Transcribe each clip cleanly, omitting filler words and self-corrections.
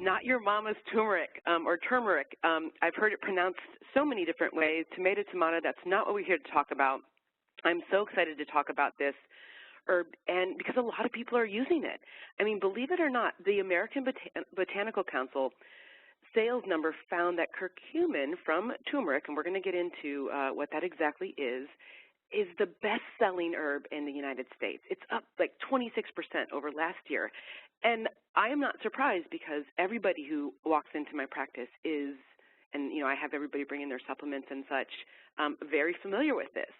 not your mama's turmeric or turmeric. I've heard it pronounced so many different ways. Tomato, tomato, that's not what we're here to talk about. I'm so excited to talk about this herb, and because a lot of people are using it. I mean, believe it or not, the American Botanical Council sales number found that curcumin from turmeric, and we're going to get into what that exactly is the best-selling herb in the United States. It's up like 26% over last year. And I am not surprised because everybody who walks into my practice is, and you know, I have everybody bring in their supplements and such, very familiar with this.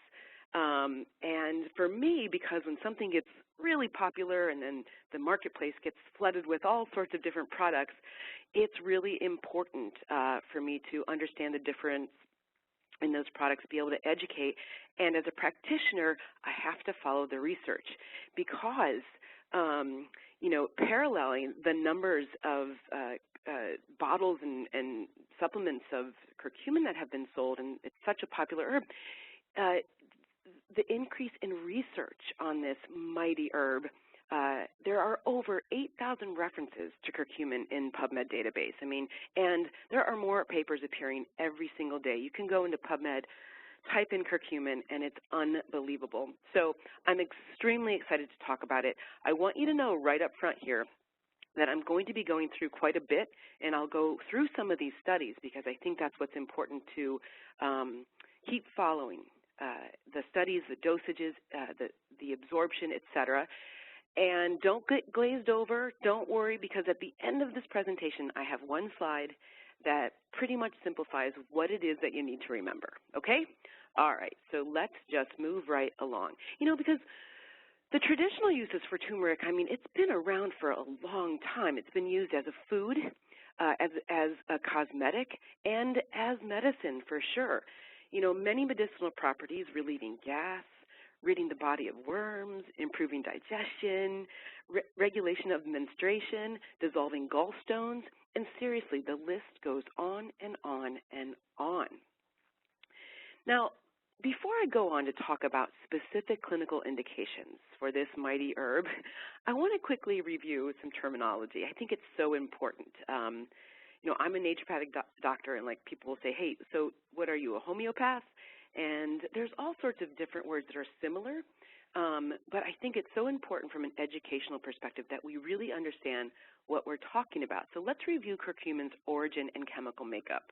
And for me, because when something gets really popular and then the marketplace gets flooded with all sorts of different products, it's really important for me to understand the difference in those products, be able to educate. And as a practitioner, I have to follow the research because, you know, paralleling the numbers of bottles and supplements of curcumin that have been sold, and it's such a popular herb, the increase in research on this mighty herb, there are over 8,000 references to curcumin in PubMed database. I mean, and there are more papers appearing every single day. You can go into PubMed, type in curcumin, and it's unbelievable. So I'm extremely excited to talk about it. I want you to know right up front here that I'm going to be going through quite a bit, and I'll go through some of these studies because I think that's what's important to keep following. The studies, the dosages, the absorption, et cetera. And don't get glazed over. Don't worry, because at the end of this presentation, I have one slide that pretty much simplifies what it is that you need to remember, okay? All right, so let's just move right along. You know, because the traditional uses for turmeric, I mean, it's been around for a long time. It's been used as a food, as a cosmetic, and as medicine for sure. You know, many medicinal properties: relieving gas, ridding the body of worms, improving digestion, regulation of menstruation, dissolving gallstones, and seriously, the list goes on and on and on. Now, before I go on to talk about specific clinical indications for this mighty herb, I want to quickly review some terminology. I think it's so important. You know, I'm a naturopathic doctor, and like people will say, hey, so what are you, a homeopath? And there's all sorts of different words that are similar, but I think it's so important from an educational perspective that we really understand what we're talking about. So let's review curcumin's origin and chemical makeup.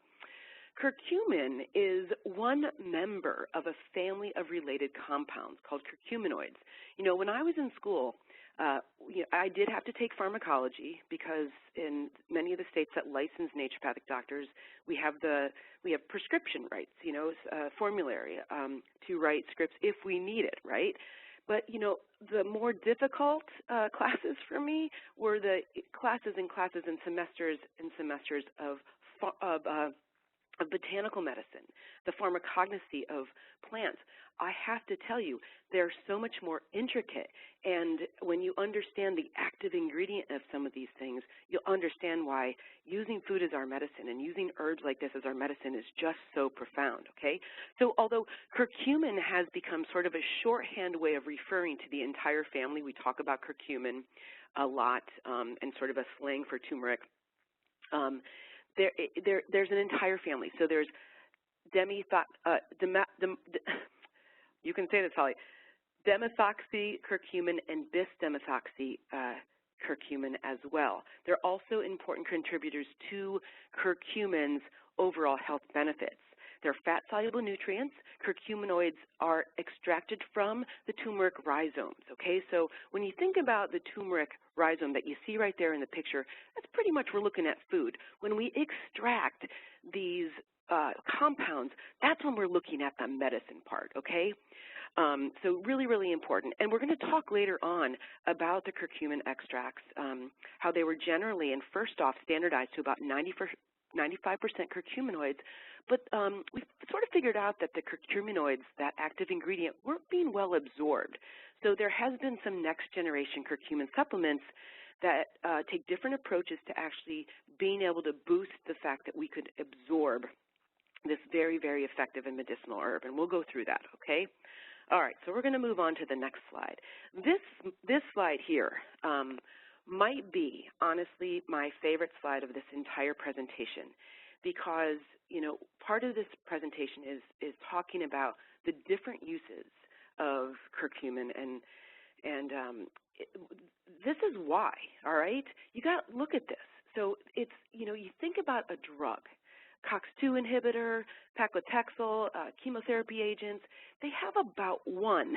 Curcumin is one member of a family of related compounds called curcuminoids. You know, when I was in school, you know, I did have to take pharmacology because in many of the states that license naturopathic doctors, we have prescription rights, you know, formulary to write scripts if we need it, right? But, you know, the more difficult classes for me were the classes and semesters of botanical medicine, the pharmacognosy of plants. I have to tell you, they're so much more intricate. And when you understand the active ingredient of some of these things, you'll understand why using food as our medicine and using herbs like this as our medicine is just so profound, okay? So although curcumin has become sort of a shorthand way of referring to the entire family, we talk about curcumin a lot and sort of a slang for turmeric, there's an entire family. So there's you can say this, Holly, demethoxy curcumin and bis-demethoxy curcumin as well. They're also important contributors to curcumin's overall health benefits. They're fat-soluble nutrients. Curcuminoids are extracted from the turmeric rhizomes, okay? So when you think about the turmeric rhizome that you see right there in the picture, that's pretty much we're looking at food. When we extract these compounds, that's when we're looking at the medicine part, okay? So really, really important. And we're going to talk later on about the curcumin extracts, how they were generally and first off standardized to about 95% curcuminoids, but we sort of figured out that the curcuminoids, that active ingredient, weren't being well absorbed. So there has been some next generation curcumin supplements that take different approaches to actually being able to boost the fact that we could absorb this very, very effective and medicinal herb, and we'll go through that, okay? All right, so we're going to move on to the next slide. This slide here might be, honestly, my favorite slide of this entire presentation because, part of this presentation is talking about the different uses of curcumin and this is why, all right? You got to look at this. So it's, you think about a drug, COX-2 inhibitor, paclitaxel, chemotherapy agents, they have about one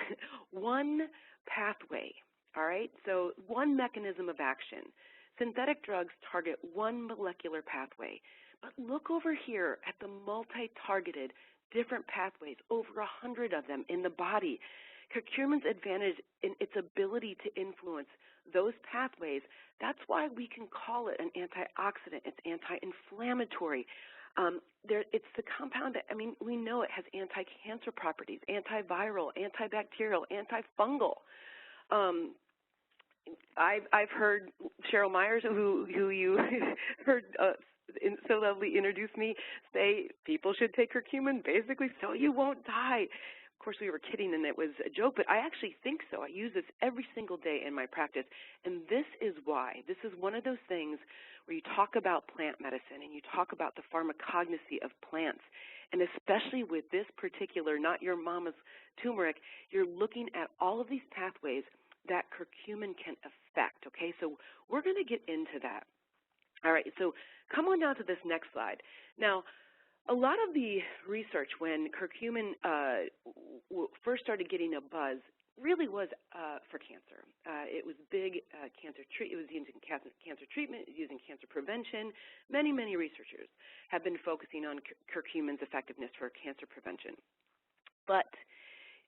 pathway, all right? So one mechanism of action. Synthetic drugs target one molecular pathway. But look over here at the multi-targeted different pathways, over 100 of them in the body. Curcumin's advantage in its ability to influence those pathways, that's why we can call it an antioxidant. It's anti-inflammatory. It's the compound that, we know it has anti-cancer properties, antiviral, antibacterial, antifungal. I've heard Cheryl Myers, who you heard so lovely introduce me, say people should take curcumin basically so you won't die. Of course, we were kidding and it was a joke, but I actually think so. I use this every single day in my practice, and this is why. This is one of those things where you talk about plant medicine and you talk about the pharmacognosy of plants, and especially with this particular, not your mama's turmeric, you're looking at all of these pathways that curcumin can affect, okay? So we're going to get into that. All right, so come on down to this next slide. Now, a lot of the research when curcumin first started getting a buzz really was for cancer. It was big it was used in cancer treatment, using cancer prevention. Many, many researchers have been focusing on curcumin's effectiveness for cancer prevention. But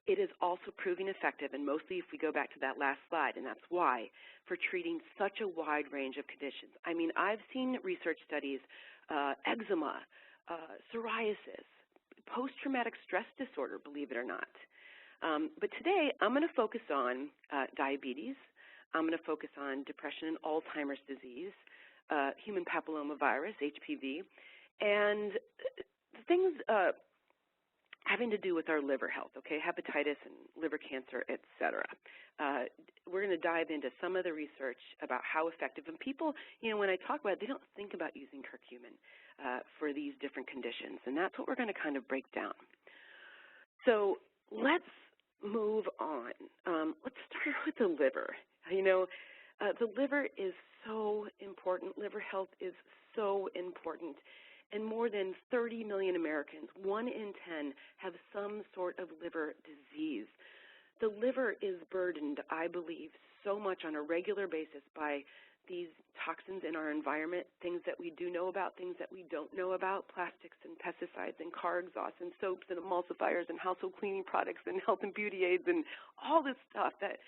it is also proving effective, and mostly if we go back to that last slide, and that's why, for treating such a wide range of conditions. I've seen research studies, eczema, psoriasis, post-traumatic stress disorder, believe it or not. But today, I'm going to focus on diabetes. I'm going to focus on depression and Alzheimer's disease, human papillomavirus, HPV, and things having to do with our liver health, okay, hepatitis and liver cancer, et cetera. We're going to dive into some of the research about how effective, and people, when I talk about it, they don't think about using curcumin for these different conditions, and that's what we're going to kind of break down. So let's move on. Let's start with the liver. The liver is so important. Liver health is so important. And more than 30 million Americans, 1 in 10, have some sort of liver disease. The liver is burdened, I believe, so much on a regular basis by these toxins in our environment, things that we do know about, things that we don't know about, plastics and pesticides and car exhausts and soaps and emulsifiers and household cleaning products and health and beauty aids and all this stuff that,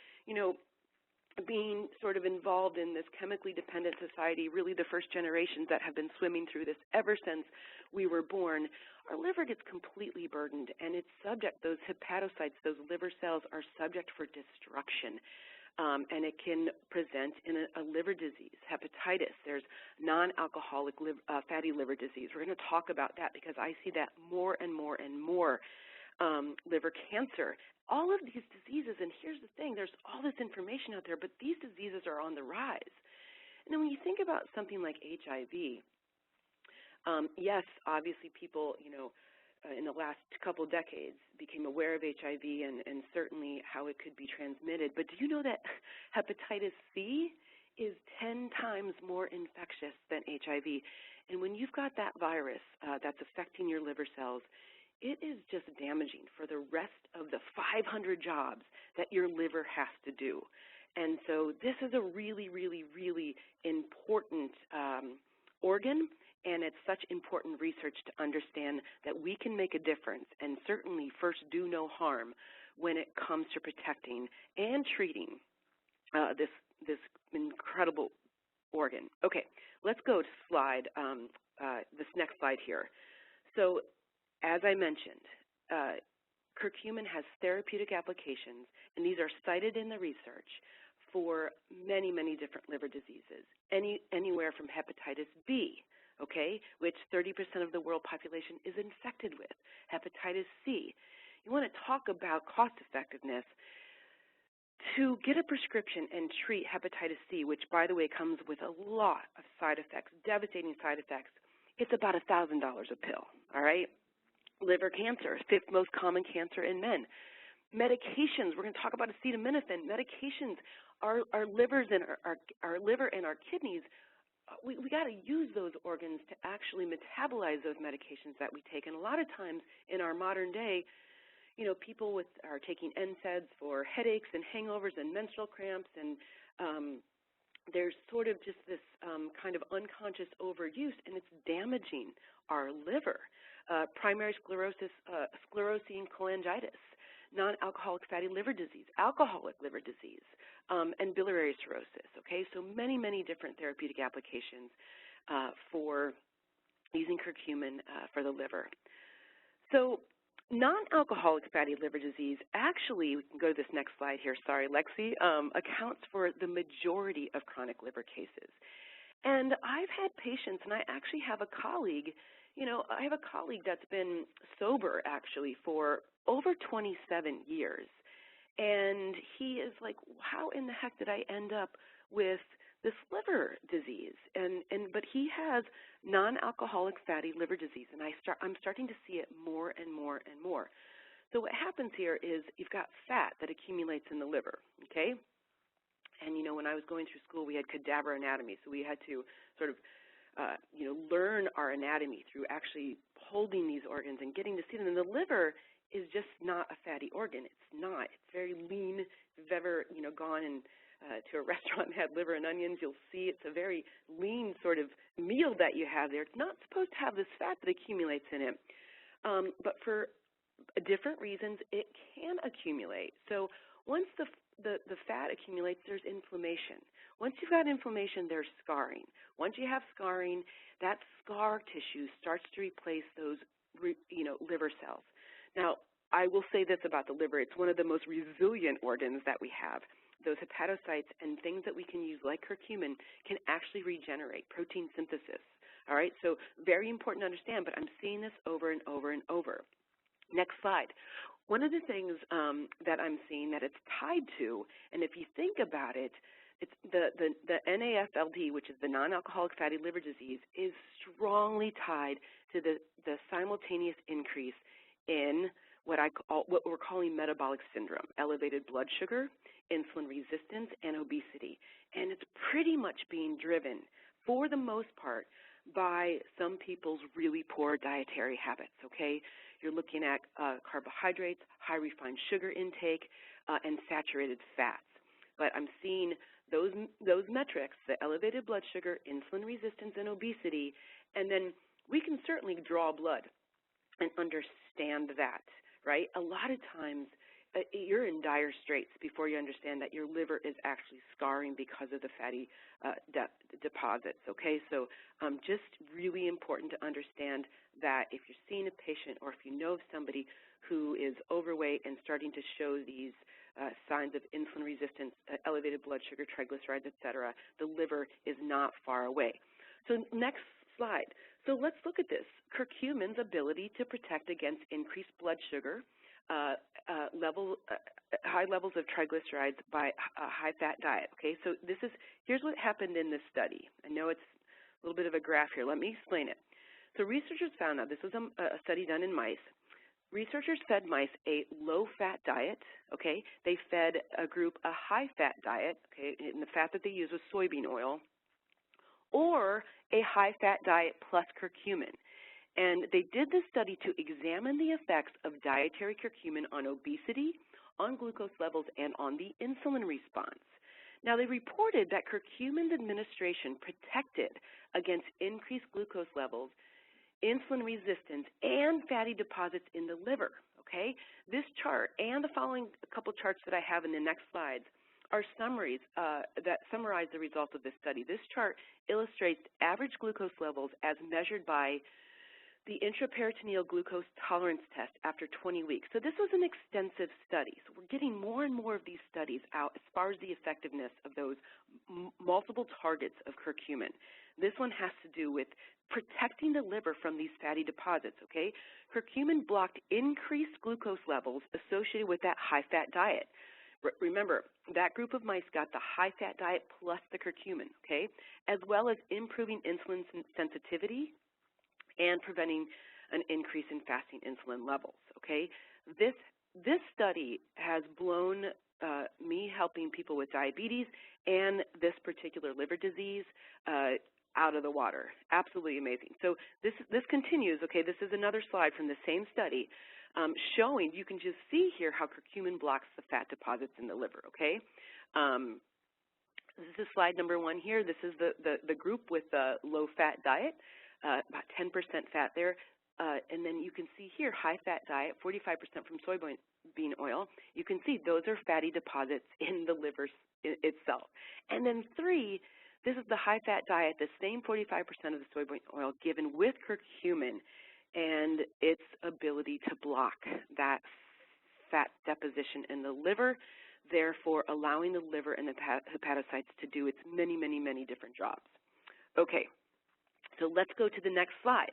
being sort of involved in this chemically dependent society, really the first generations that have been swimming through this ever since we were born, our liver gets completely burdened, and it's subject, those hepatocytes, those liver cells are subject for destruction. And it can present in a liver disease, hepatitis. There's non-alcoholic fatty liver disease. We're going to talk about that because I see that more and more and more. Liver cancer, all of these diseases, and here's the thing, there's all this information out there, but these diseases are on the rise. And then when you think about something like HIV, yes, obviously people, in the last couple of decades became aware of HIV and certainly how it could be transmitted, but do you know that hepatitis C is 10 times more infectious than HIV? And when you've got that virus that's affecting your liver cells, it is just damaging for the rest of the 500 jobs that your liver has to do. And so this is a really, really, really important organ, and it's such important research to understand that we can make a difference and certainly first do no harm when it comes to protecting and treating this incredible organ. Okay, let's go to slide, this next slide here. So, as I mentioned, curcumin has therapeutic applications, and these are cited in the research for many, many different liver diseases, anywhere from hepatitis B, okay, which 30% of the world population is infected with, hepatitis C. You want to talk about cost effectiveness. To get a prescription and treat hepatitis C, which, by the way, comes with a lot of side effects, devastating side effects, it's about $1,000 a pill, all right? Liver cancer, fifth most common cancer in men. Medications, we're going to talk about acetaminophen. Medications, our livers and our liver and our kidneys, we got to use those organs to actually metabolize those medications that we take. And a lot of times in our modern day, you know, people are taking NSAIDs for headaches and hangovers and menstrual cramps, and there's sort of just this kind of unconscious overuse, and it's damaging our liver. Primary sclerosis, sclerosing cholangitis, non-alcoholic fatty liver disease, alcoholic liver disease, and biliary cirrhosis, okay? So many, many different therapeutic applications for using curcumin for the liver. So non-alcoholic fatty liver disease actually, we can go to this next slide here, sorry, Lexi, accounts for the majority of chronic liver cases. And I've had patients, and I actually have a colleague, you know, I have a colleague that's been sober actually for over 27 years. And he is like, how in the heck did I end up with this liver disease? But he has non-alcoholic fatty liver disease, and I'm starting to see it more and more and more. So what happens here is you've got fat that accumulates in the liver, okay? And, you know, when I was going through school, we had cadaver anatomy, so we had to sort of, you know, learn our anatomy through actually holding these organs and getting to see them. And the liver is just not a fatty organ. It's not. It's very lean. If you've ever, you know, gone and to a restaurant and had liver and onions, you'll see it's a very lean sort of meal that you have there. It's not supposed to have this fat that accumulates in it. But for different reasons, it can accumulate. So once the fat accumulates, there's inflammation. Once you've got inflammation, there's scarring. Once you have scarring, that scar tissue starts to replace those, you know, liver cells. Now, I will say this about the liver. It's one of the most resilient organs that we have. Those hepatocytes and things that we can use like curcumin can actually regenerate protein synthesis. All right, so very important to understand, but I'm seeing this over and over and over. Next slide. One of the things that I'm seeing that it's tied to, and if you think about it, it's the NAFLD, which is the non-alcoholic fatty liver disease, is strongly tied to the simultaneous increase in what we're calling metabolic syndrome, elevated blood sugar, insulin resistance, and obesity. And it's pretty much being driven, for the most part, by some people's really poor dietary habits, okay? You're looking at carbohydrates, high refined sugar intake, and saturated fats. But I'm seeing those metrics, the elevated blood sugar, insulin resistance, and obesity, and then we can certainly draw blood and understand that, right? A lot of times you're in dire straits before you understand that your liver is actually scarring because of the fatty deposits, okay? So just really important to understand that if you're seeing a patient or if you know of somebody who is overweight and starting to show these signs of insulin resistance, elevated blood sugar, triglycerides, et cetera, the liver is not far away. So next slide. So let's look at this. Curcumin's ability to protect against increased blood sugar, high levels of triglycerides by a high-fat diet. Okay, so here's what happened in this study. I know it's a little bit of a graph here. Let me explain it. So researchers found out, this was a study done in mice. Researchers fed mice a low-fat diet, okay? They fed a group a high-fat diet, okay, and the fat that they used was soybean oil, or a high-fat diet plus curcumin. And they did this study to examine the effects of dietary curcumin on obesity, on glucose levels, and on the insulin response. Now, they reported that curcumin's administration protected against increased glucose levels, insulin resistance, and fatty deposits in the liver, okay? This chart and the following couple charts that I have in the next slides are summaries that summarize the results of this study. This chart illustrates average glucose levels as measured by the intraperitoneal glucose tolerance test after 20 weeks. So this was an extensive study. So we're getting more and more of these studies out as far as the effectiveness of those multiple targets of curcumin. This one has to do with protecting the liver from these fatty deposits, okay? Curcumin blocked increased glucose levels associated with that high-fat diet. Remember, that group of mice got the high-fat diet plus the curcumin, okay, as well as improving insulin sensitivity and preventing an increase in fasting insulin levels, okay? This study has blown me helping people with diabetes and this particular liver disease out of the water. Absolutely amazing. So this continues, okay? This is another slide from the same study showing, you can just see here how curcumin blocks the fat deposits in the liver, okay? This is slide number 1 here. This is the group with the low-fat diet, about 10% fat there. And then you can see here, high-fat diet, 45% from soybean oil. You can see those are fatty deposits in the liver itself. And then 3, this is the high-fat diet, the same 45% of the soybean oil given with curcumin and its ability to block that fat deposition in the liver, therefore allowing the liver and the hepatocytes to do its many, many, many different jobs. Okay, so let's go to the next slide.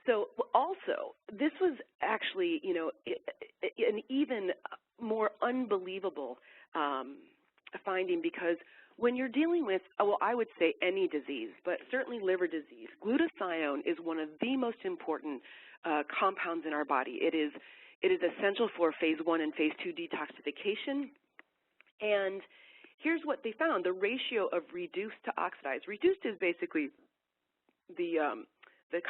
So also, this was actually, you know, an even more unbelievable finding, because when you're dealing with, well, I would say any disease, but certainly liver disease, glutathione is one of the most important compounds in our body. It is essential for phase 1 and phase 2 detoxification. And here's what they found: the ratio of reduced to oxidized. Reduced is basically the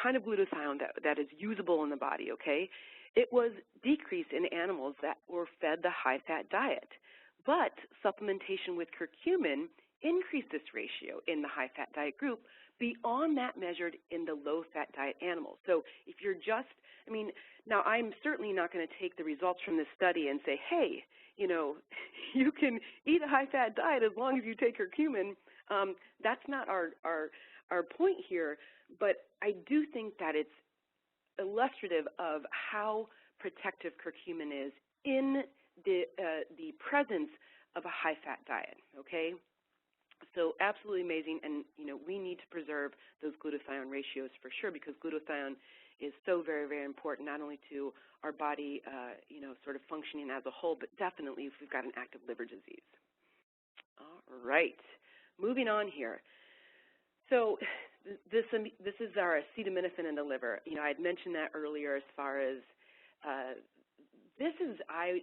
kind of glutathione that is usable in the body, okay? It was decreased in animals that were fed the high-fat diet. But supplementation with curcumin increased this ratio in the high-fat diet group beyond that measured in the low-fat diet animals. So if you're just, I mean, now I'm certainly not going to take the results from this study and say, hey, you know, you can eat a high-fat diet as long as you take curcumin. That's not our point here, but I do think that it's illustrative of how protective curcumin is in the presence of a high-fat diet, okay? So absolutely amazing, and, you know, we need to preserve those glutathione ratios for sure, because glutathione is so very, very important, not only to our body, you know, sort of functioning as a whole, but definitely if we've got an active liver disease. All right, moving on here. So this is our acetaminophen in the liver. You know, I had mentioned that earlier as far as this is, I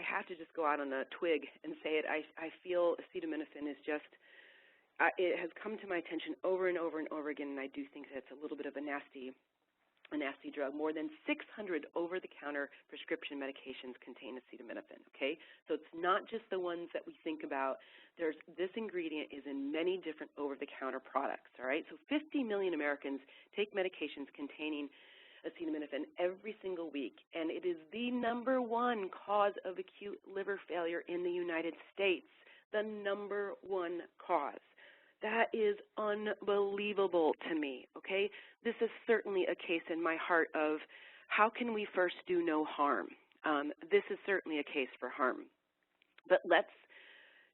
have to just go out on a twig and say it. I feel acetaminophen is just, it has come to my attention over and over and over again, and I do think that it's a little bit of a nasty drug. More than 600 over-the-counter prescription medications contain acetaminophen, okay? So it's not just the ones that we think about. This ingredient is in many different over-the-counter products, all right? So 50 million Americans take medications containing acetaminophen every single week, and it is the #1 cause of acute liver failure in the United States, the #1 cause. That is unbelievable to me, okay? This is certainly a case in my heart of how can we first do no harm? This is certainly a case for harm. But let's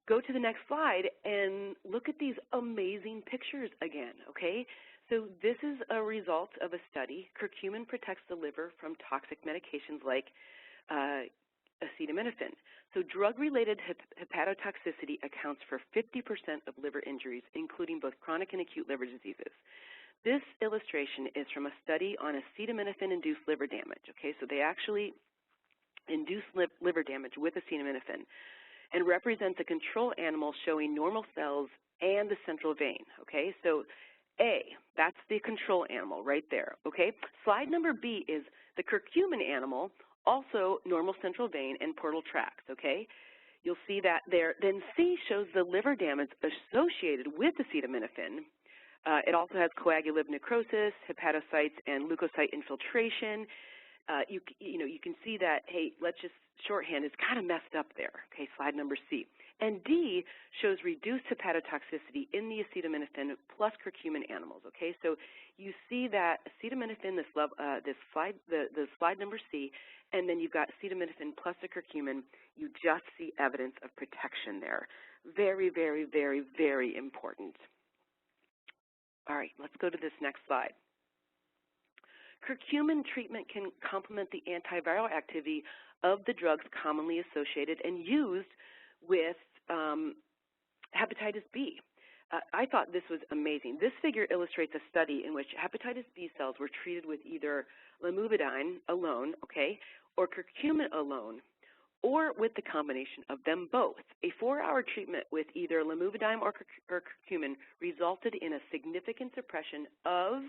go to the next slide and look at these amazing pictures again, okay? So this is a result of a study. Curcumin protects the liver from toxic medications like acetaminophen. So drug-related hepatotoxicity accounts for 50% of liver injuries, including both chronic and acute liver diseases. This illustration is from a study on acetaminophen-induced liver damage, okay? So they actually induce liver damage with acetaminophen and represents a control animal showing normal cells and the central vein, okay? So A, that's the control animal right there, okay? Slide number B is the curcumin animal, also normal central vein and portal tracts, okay? You'll see that there. Then C shows the liver damage associated with acetaminophen. It also has coagulative necrosis, hepatocytes, and leukocyte infiltration. You can see that, hey, let's just shorthand, it's kind of messed up there, okay, slide number C. And D shows reduced hepatotoxicity in the acetaminophen plus curcumin animals, okay? So you see that acetaminophen, the slide number C, and then you've got acetaminophen plus the curcumin. You just see evidence of protection there. Very, very, very, very important. All right, let's go to this next slide. Curcumin treatment can complement the antiviral activity of the drugs commonly associated and used with hepatitis B. I thought this was amazing. This figure illustrates a study in which hepatitis B cells were treated with either lamivudine alone, okay, or curcumin alone, or with the combination of them both. A 4-hour treatment with either lamivudine or curcumin resulted in a significant suppression of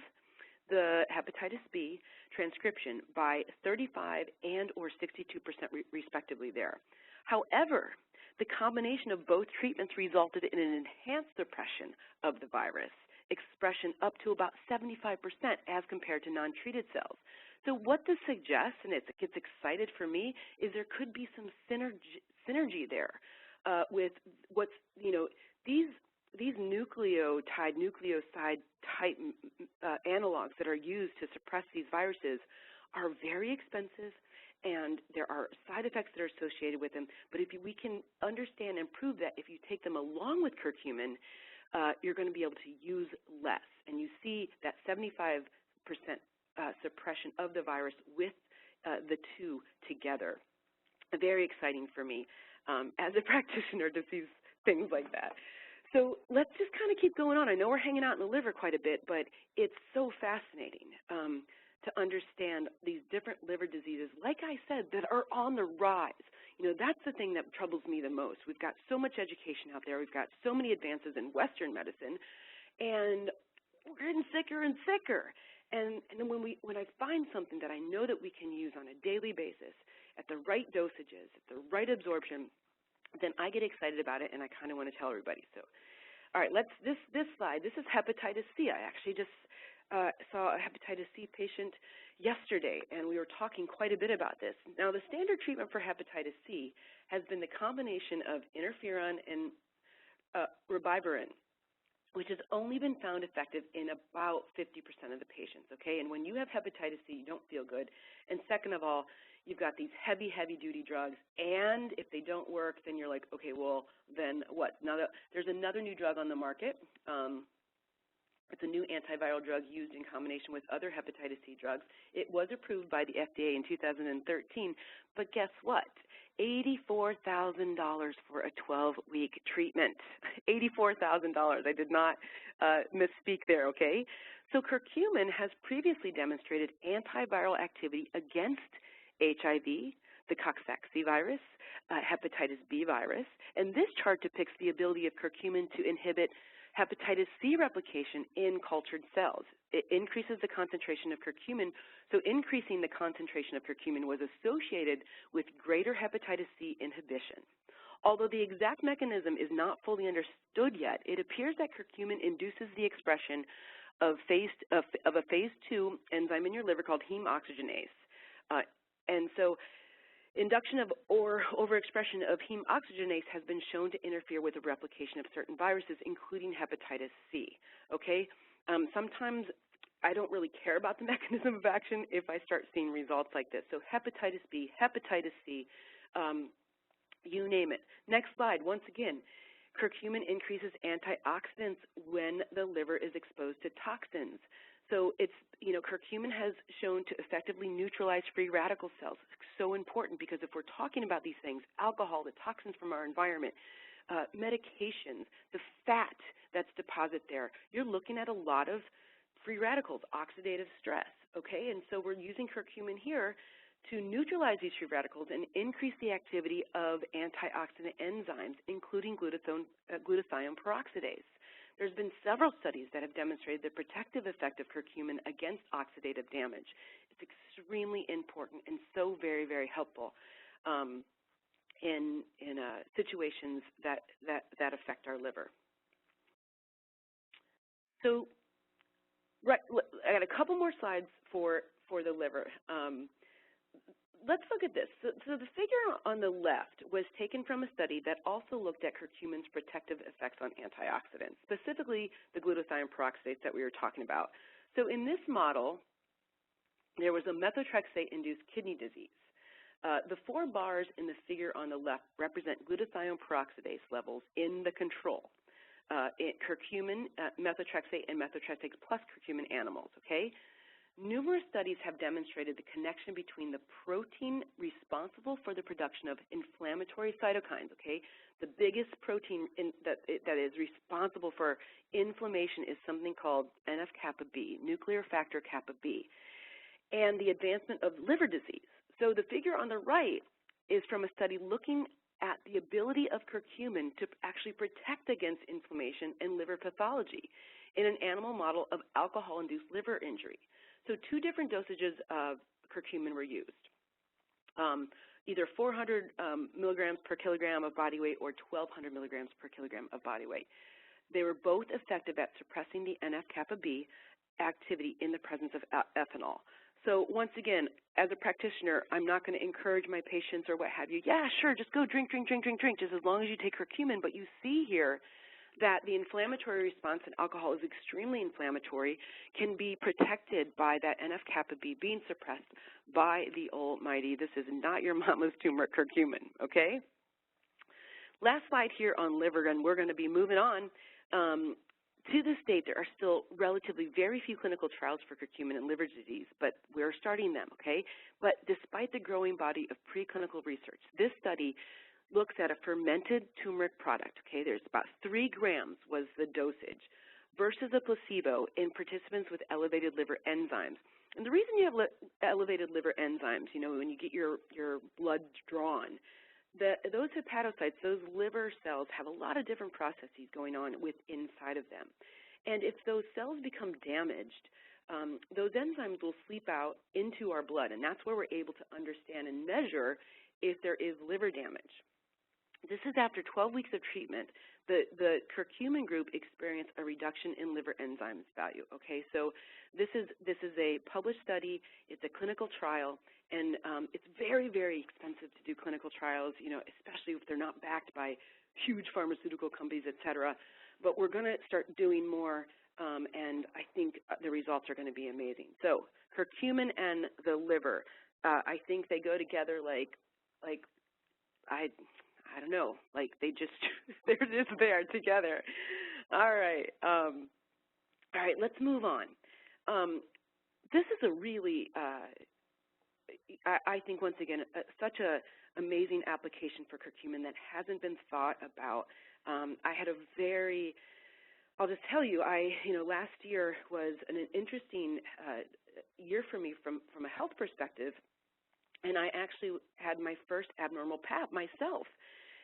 the hepatitis B transcription by 35 and or 62% respectively there. However, the combination of both treatments resulted in an enhanced suppression of the virus expression up to about 75% as compared to non-treated cells. So what this suggests, and it gets excited for me, is there could be some synergy there with what's, these nucleoside type analogs that are used to suppress these viruses are very expensive, and there are side effects that are associated with them. But if we can understand and prove that if you take them along with curcumin, you're going to be able to use less. And you see that 75% suppression of the virus with the two together. Very exciting for me as a practitioner to see things like that. So let's just kind of keep going on. I know we're hanging out in the liver quite a bit, but it's so fascinating to understand these different liver diseases, like I said, that are on the rise. That's the thing that troubles me the most. We've got so much education out there. We've got so many advances in Western medicine, and we're getting sicker and sicker. And then when I find something that I know that we can use on a daily basis at the right dosages, at the right absorption, then I get excited about it, and I kind of want to tell everybody. So, all right, this slide, this is hepatitis C. I actually just saw a hepatitis C patient yesterday, and we were talking quite a bit about this. Now, the standard treatment for hepatitis C has been the combination of interferon and ribavirin, which has only been found effective in about 50% of the patients, okay? And when you have hepatitis C, you don't feel good. And second of all, you've got these heavy, heavy-duty drugs, and if they don't work, then you're like, okay, well, then what? Now, there's another new drug on the market. It's a new antiviral drug used in combination with other hepatitis C drugs. It was approved by the FDA in 2013, but guess what? $84,000 for a 12-week treatment. $84,000. I did not misspeak there, okay? So curcumin has previously demonstrated antiviral activity against HIV, the Coxsackie virus, hepatitis B virus, and this chart depicts the ability of curcumin to inhibit hepatitis C replication in cultured cells. It increases the concentration of curcumin, so increasing the concentration of curcumin was associated with greater hepatitis C inhibition. Although the exact mechanism is not fully understood yet, it appears that curcumin induces the expression of a phase 2 enzyme in your liver called heme oxygenase. And so induction of or overexpression of heme oxygenase has been shown to interfere with the replication of certain viruses, including hepatitis C, okay? Sometimes I don't really care about the mechanism of action if I start seeing results like this. So hepatitis B, hepatitis C, you name it. Next slide, once again, curcumin increases antioxidants when the liver is exposed to toxins. So it's, curcumin has shown to effectively neutralize free radical cells. It's so important because if we're talking about these things, alcohol, the toxins from our environment, medications, the fat that's deposited there, you're looking at a lot of free radicals, oxidative stress, okay? And so we're using curcumin here to neutralize these free radicals and increase the activity of antioxidant enzymes, including glutathione peroxidase. There's been several studies that have demonstrated the protective effect of curcumin against oxidative damage. It's extremely important and so very, very helpful in situations that affect our liver. So, right, I got a couple more slides for the liver. Let's look at this. So the figure on the left was taken from a study that also looked at curcumin's protective effects on antioxidants, specifically the glutathione peroxidase that we were talking about. So in this model, there was a methotrexate-induced kidney disease. The 4 bars in the figure on the left represent glutathione peroxidase levels in the control. Curcumin, methotrexate, and methotrexate plus curcumin animals, okay? numerous studies have demonstrated the connection between the protein responsible for the production of inflammatory cytokines, okay? The biggest protein that is responsible for inflammation is something called NF-kappa B, nuclear factor kappa B, and the advancement of liver disease. So the figure on the right is from a study looking at the ability of curcumin to actually protect against inflammation and liver pathology in an animal model of alcohol-induced liver injury. So 2 different dosages of curcumin were used, either 400 milligrams per kilogram of body weight or 1,200 milligrams per kilogram of body weight. They were both effective at suppressing the NF-kappa B activity in the presence of ethanol. So once again, as a practitioner, I'm not going to encourage my patients or what have you, yeah, sure, just go drink, just as long as you take curcumin. But you see here that the inflammatory response in alcohol is extremely inflammatory, can be protected by that NF-kappa B being suppressed by the almighty. This is not your mama's turmeric curcumin, okay? Last slide here on liver, and we're going to be moving on. To this date, there are still relatively very few clinical trials for curcumin and liver disease, but we're starting them, okay? But despite the growing body of preclinical research, this study looks at a fermented turmeric product, okay? There's about 3 grams was the dosage versus a placebo in participants with elevated liver enzymes. And the reason you have elevated liver enzymes, you know, when you get your blood drawn, those hepatocytes, those liver cells, have a lot of different processes going on inside of them. And if those cells become damaged, those enzymes will seep out into our blood, and that's where we're able to understand and measure if there is liver damage. This is after 12 weeks of treatment. The curcumin group experienced a reduction in liver enzymes value, okay? So this is a published study. It's a clinical trial, and it's very, very expensive to do clinical trials, you know, especially if they're not backed by huge pharmaceutical companies, et cetera. But we're going to start doing more, and I think the results are going to be amazing. So curcumin and the liver, I think they go together like I don't know, like they just, they're just there together. All right, let's move on. This is a really, I think once again, such a amazing application for curcumin that hasn't been thought about. I had a very, I'll just tell you, last year was an interesting year for me from a health perspective, and I actually had my first abnormal PAP myself.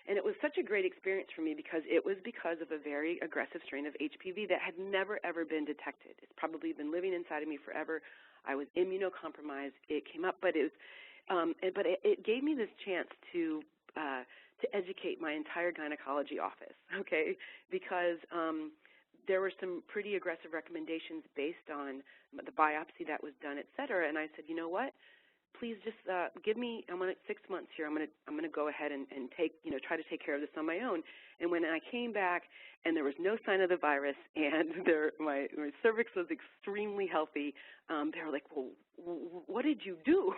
And it was such a great experience for me because it was because of a very aggressive strain of HPV that had never, ever been detected. It's probably been living inside of me forever. I was immunocompromised. It came up, but it gave me this chance to educate my entire gynecology office, okay, because there were some pretty aggressive recommendations based on the biopsy that was done, et cetera, and I said, you know what? Please just give me, I'm going to 6 months here, I'm going to go ahead and take, try to take care of this on my own. And when I came back and there was no sign of the virus and my cervix was extremely healthy, they were like, well, what did you do?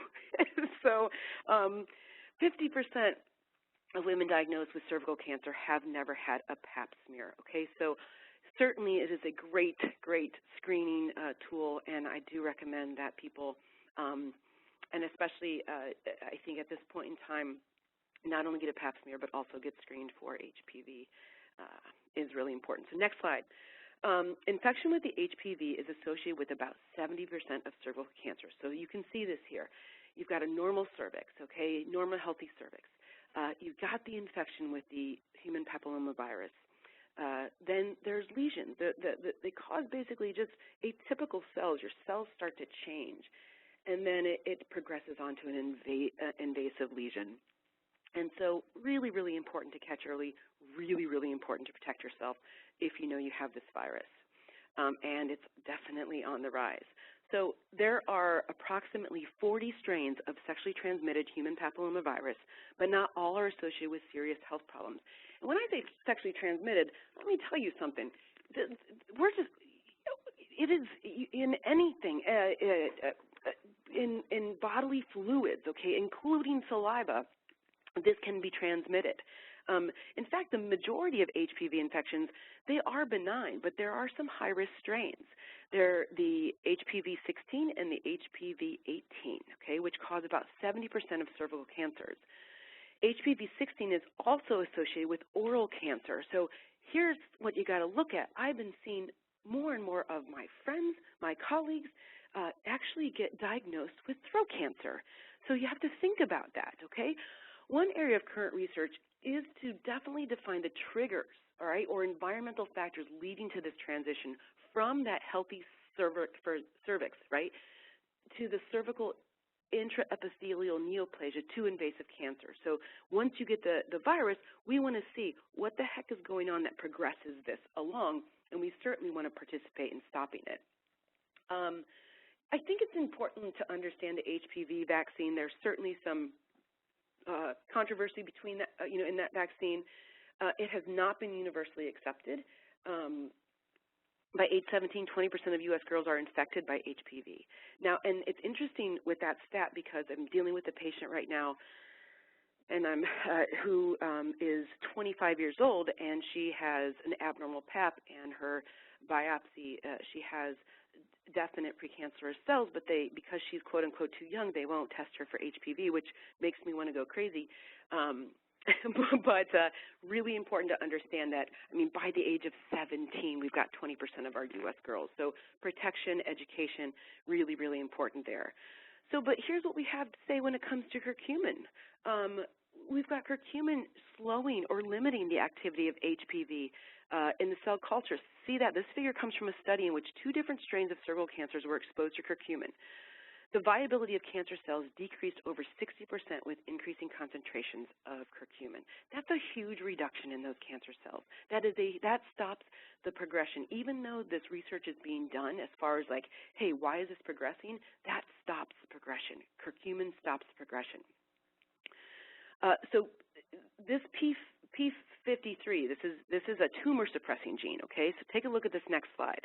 So 50% of women diagnosed with cervical cancer have never had a Pap smear, okay? So certainly it is a great, great screening tool, and I do recommend that people and especially, I think at this point in time, not only get a Pap smear, but also get screened for HPV is really important. So next slide. Infection with the HPV is associated with about 70% of cervical cancer. So you can see this here. You've got a normal cervix, okay, normal healthy cervix. You've got the infection with the human papillomavirus. Then there's lesions. They cause basically just atypical cells. Your cells start to change. And then it progresses onto an invasive lesion. And so really, really important to catch early, really, really important to protect yourself if you know you have this virus. And it's definitely on the rise. So there are approximately 40 strains of sexually transmitted human papillomavirus, but not all are associated with serious health problems. And when I say sexually transmitted, let me tell you something. It is in anything, in bodily fluids, okay, including saliva, this can be transmitted. In fact, the majority of HPV infections, they are benign, but there are some high-risk strains. They're the HPV-16 and the HPV-18, okay, which cause about 70% of cervical cancers. HPV-16 is also associated with oral cancer. So here's what you got to look at. I've been seeing more and more of my friends, my colleagues, actually get diagnosed with throat cancer. So you have to think about that, okay? One area of current research is to definitely define the triggers, all right, or environmental factors leading to this transition from that healthy cervix, right, to the cervical intraepithelial neoplasia to invasive cancer. So once you get the virus, we want to see what the heck is going on that progresses this along, and we certainly want to participate in stopping it. I think it's important to understand the HPV vaccine. There's certainly some controversy between that, in that vaccine. It has not been universally accepted. By age 17, 20% of U.S. girls are infected by HPV. Now, and it's interesting with that stat because I'm dealing with a patient right now, and who is 25 years old, and she has an abnormal PAP, and her biopsy, she has definite precancerous cells, but because she's quote unquote too young, they won't test her for HPV, which makes me want to go crazy. But really important to understand that, I mean, by the age of 17, we've got 20% of our U.S. girls. So protection, education, really, really important there. So, but here's what we have to say when it comes to curcumin. We've got curcumin slowing or limiting the activity of HPV in the cell culture. See that? This figure comes from a study in which 2 different strains of cervical cancers were exposed to curcumin. The viability of cancer cells decreased over 60% with increasing concentrations of curcumin. That's a huge reduction in those cancer cells. That stops the progression. Even though this research is being done as far as like, hey, why is this progressing? That stops progression. Curcumin stops progression. So this P53, this is a tumor-suppressing gene, okay? So take a look at this next slide.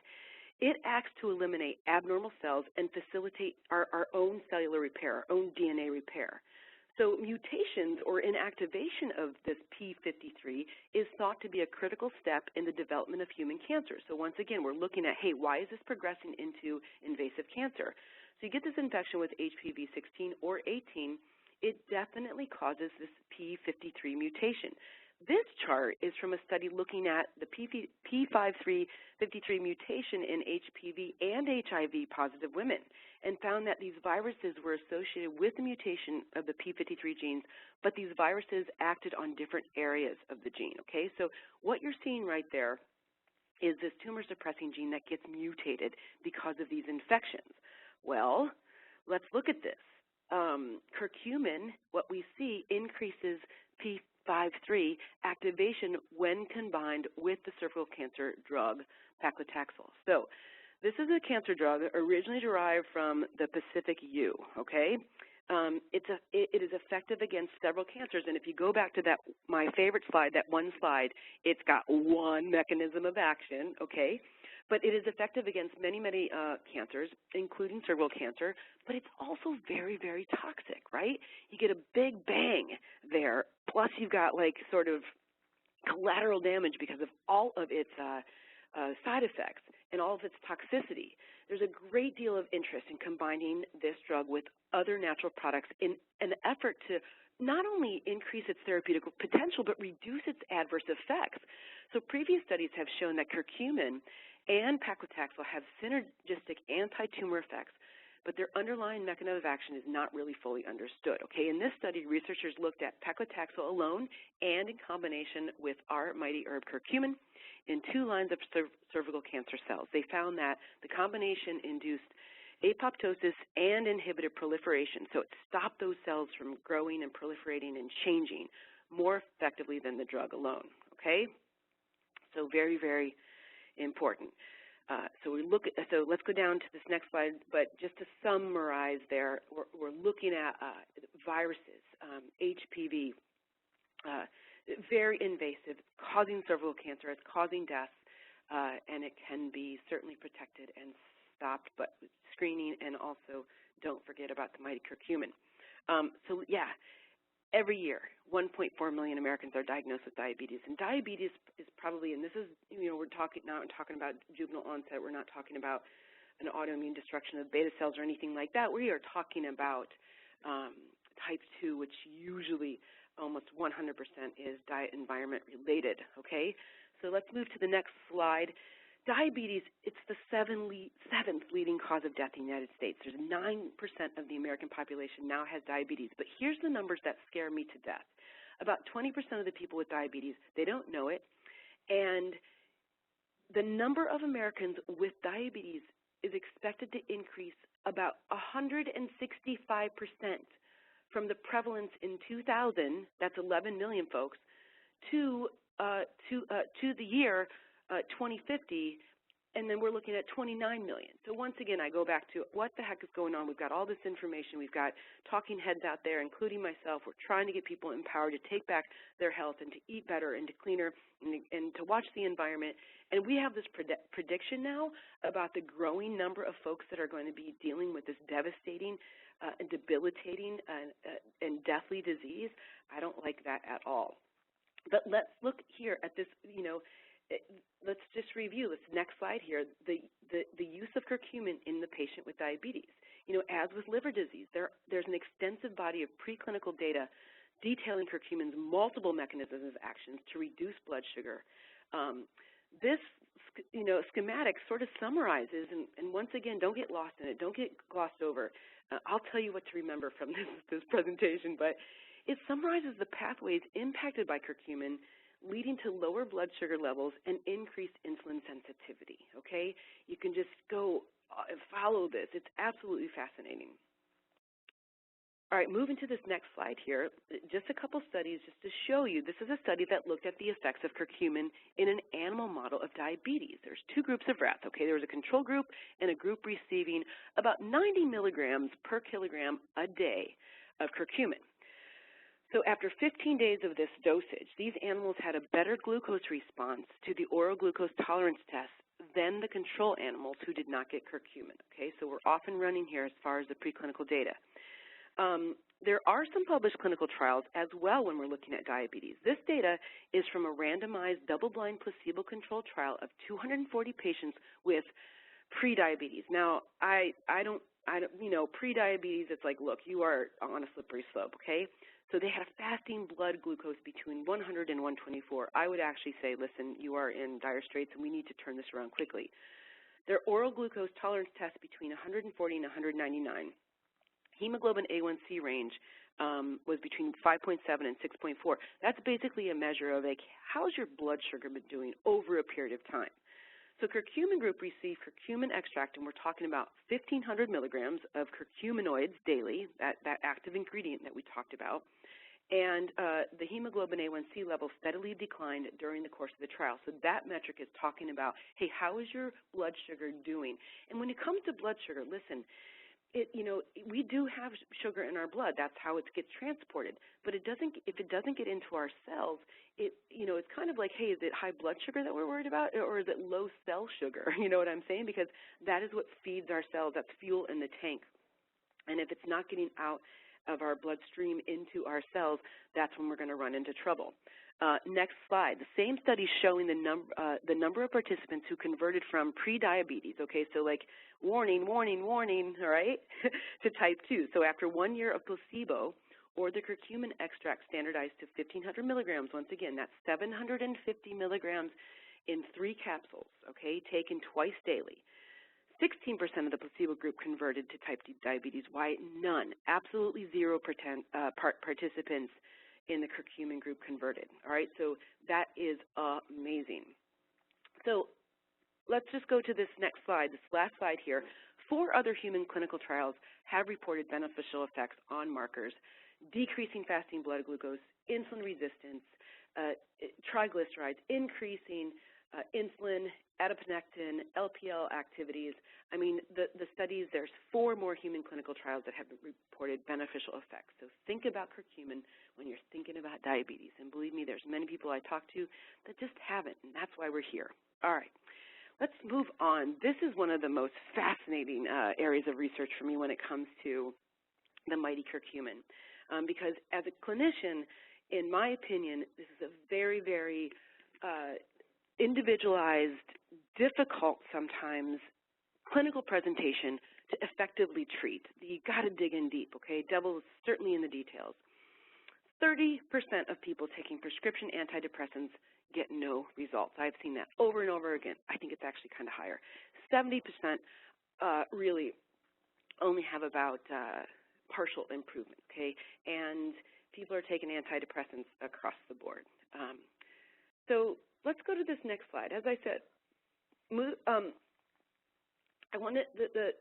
It acts to eliminate abnormal cells and facilitate our own cellular repair, our own DNA repair. So mutations or inactivation of this P53 is thought to be a critical step in the development of human cancer. So once again, we're looking at, hey, why is this progressing into invasive cancer? So you get this infection with HPV 16 or 18, it definitely causes this P53 mutation. This chart is from a study looking at the P53 mutation in HPV and HIV-positive women and found that these viruses were associated with the mutation of the P53 genes, but these viruses acted on different areas of the gene, okay? So what you're seeing right there is this tumor-suppressing gene that gets mutated because of these infections. Well, let's look at this. Curcumin, what we see, increases P53 activation when combined with the cervical cancer drug paclitaxel. So this is a cancer drug originally derived from the Pacific yew, okay? It is effective against several cancers, and if you go back to my favorite slide, that one slide, it's got one mechanism of action, okay? But it is effective against many, many cancers, including cervical cancer, but it's also very, very toxic, right? You get a big bang there, plus you've got like sort of collateral damage because of all of its side effects and all of its toxicity. There's a great deal of interest in combining this drug with other natural products in an effort to not only increase its therapeutic potential, but reduce its adverse effects. So previous studies have shown that curcumin and paclitaxel have synergistic anti-tumor effects, but their underlying mechanism of action is not really fully understood. Okay, in this study, researchers looked at paclitaxel alone and in combination with our mighty herb curcumin in 2 lines of cervical cancer cells. They found that the combination induced apoptosis and inhibited proliferation, so it stopped those cells from growing and proliferating and changing more effectively than the drug alone. Okay, so very, very important. So let's go down to this next slide, but just to summarize there, we're looking at viruses, HPV, very invasive, causing cervical cancer, it's causing deaths, and it can be certainly protected and stopped, but screening, and also don't forget about the mighty curcumin. So yeah, every year, 1.4 million Americans are diagnosed with diabetes. And diabetes is probably, and this is, we're not talking about juvenile onset. We're not talking about an autoimmune destruction of beta cells or anything like that. We are talking about type 2, which usually almost 100% is diet environment related, okay? So let's move to the next slide. Diabetes, it's the seventh leading cause of death in the United States. There's 9% of the American population now has diabetes. But here's the numbers that scare me to death. About 20% of the people with diabetes, they don't know it. And the number of Americans with diabetes is expected to increase about 165% from the prevalence in 2000, that's 11 million folks, to the year 2050, and then we're looking at 29 million. So once again, I go back to what the heck is going on. We've got all this information. We've got talking heads out there, including myself. We're trying to get people empowered to take back their health and to eat better and to cleaner and to watch the environment. And we have this prediction now about the growing number of folks that are going to be dealing with this devastating and debilitating and deathly disease. I don't like that at all. But let's look here at this, let's just review this next slide here, the use of curcumin in the patient with diabetes. As with liver disease, there's an extensive body of preclinical data detailing curcumin's multiple mechanisms of actions to reduce blood sugar. This, schematic sort of summarizes, and once again, don't get lost in it, don't get glossed over. I'll tell you what to remember from this presentation, but it summarizes the pathways impacted by curcumin, leading to lower blood sugar levels and increased insulin sensitivity, okay? You can just go and follow this. It's absolutely fascinating. All right, moving to this next slide here, just a couple studies just to show you. This is a study that looked at the effects of curcumin in an animal model of diabetes. There's two groups of rats, okay? There was a control group and a group receiving about 90 milligrams per kilogram a day of curcumin. So after 15 days of this dosage, these animals had a better glucose response to the oral glucose tolerance test than the control animals who did not get curcumin, okay? So we're off and running here as far as the preclinical data. There are some published clinical trials as well when we're looking at diabetes. This data is from a randomized double-blind placebo-controlled trial of 240 patients with prediabetes. Now, I don't, prediabetes, it's like, look, you are on a slippery slope, okay? So they had a fasting blood glucose between 100 and 124. I would actually say, listen, you are in dire straits and we need to turn this around quickly. Their oral glucose tolerance test between 140 and 199. Hemoglobin A1C range was between 5.7 and 6.4. That's basically a measure of, like, how's your blood sugar been doing over a period of time? So curcumin group received curcumin extract, and we're talking about 1,500 milligrams of curcuminoids daily, that active ingredient that we talked about, and the hemoglobin A1C level steadily declined during the course of the trial. So that metric is talking about, hey, how is your blood sugar doing? And when it comes to blood sugar, listen, we do have sugar in our blood. That's how it gets transported. But if it doesn't get into our cells, it's kind of like, hey, is it high blood sugar that we're worried about, or is it low cell sugar? You know what I'm saying? Because that is what feeds our cells. That's fuel in the tank. And if it's not getting out of our bloodstream into our cells, that's when we're going to run into trouble. Next slide. The same study showing the number of participants who converted from pre-diabetes, okay, so like warning, warning, warning, all right, to type 2. So after 1 year of placebo or the curcumin extract standardized to 1,500 milligrams, once again, that's 750 milligrams in 3 capsules, okay, taken twice daily. 16% of the placebo group converted to type 2 diabetes. Why? None. Absolutely 0 participants in the curcumin group converted. All right, so that is amazing. So let's just go to this next slide, this last slide here. 4 other human clinical trials have reported beneficial effects on markers, decreasing fasting blood glucose, insulin resistance, triglycerides, increasing insulin, adiponectin, LPL activities. I mean, the studies, there's 4 more human clinical trials that have reported beneficial effects. So think about curcumin when you're thinking about diabetes. And believe me, there's many people I talk to that just haven't, and that's why we're here. All right, let's move on. This is one of the most fascinating areas of research for me when it comes to the mighty curcumin. because as a clinician, in my opinion, this is a very, very individualized, difficult sometimes clinical presentation to effectively treat. You got to dig in deep, okay? Devil is certainly in the details. 30% of people taking prescription antidepressants get no results. I've seen that over and over again. I think it's actually kind of higher. 70% really only have about partial improvement, okay? And people are taking antidepressants across the board. So let's go to this next slide. As I said, I wanted the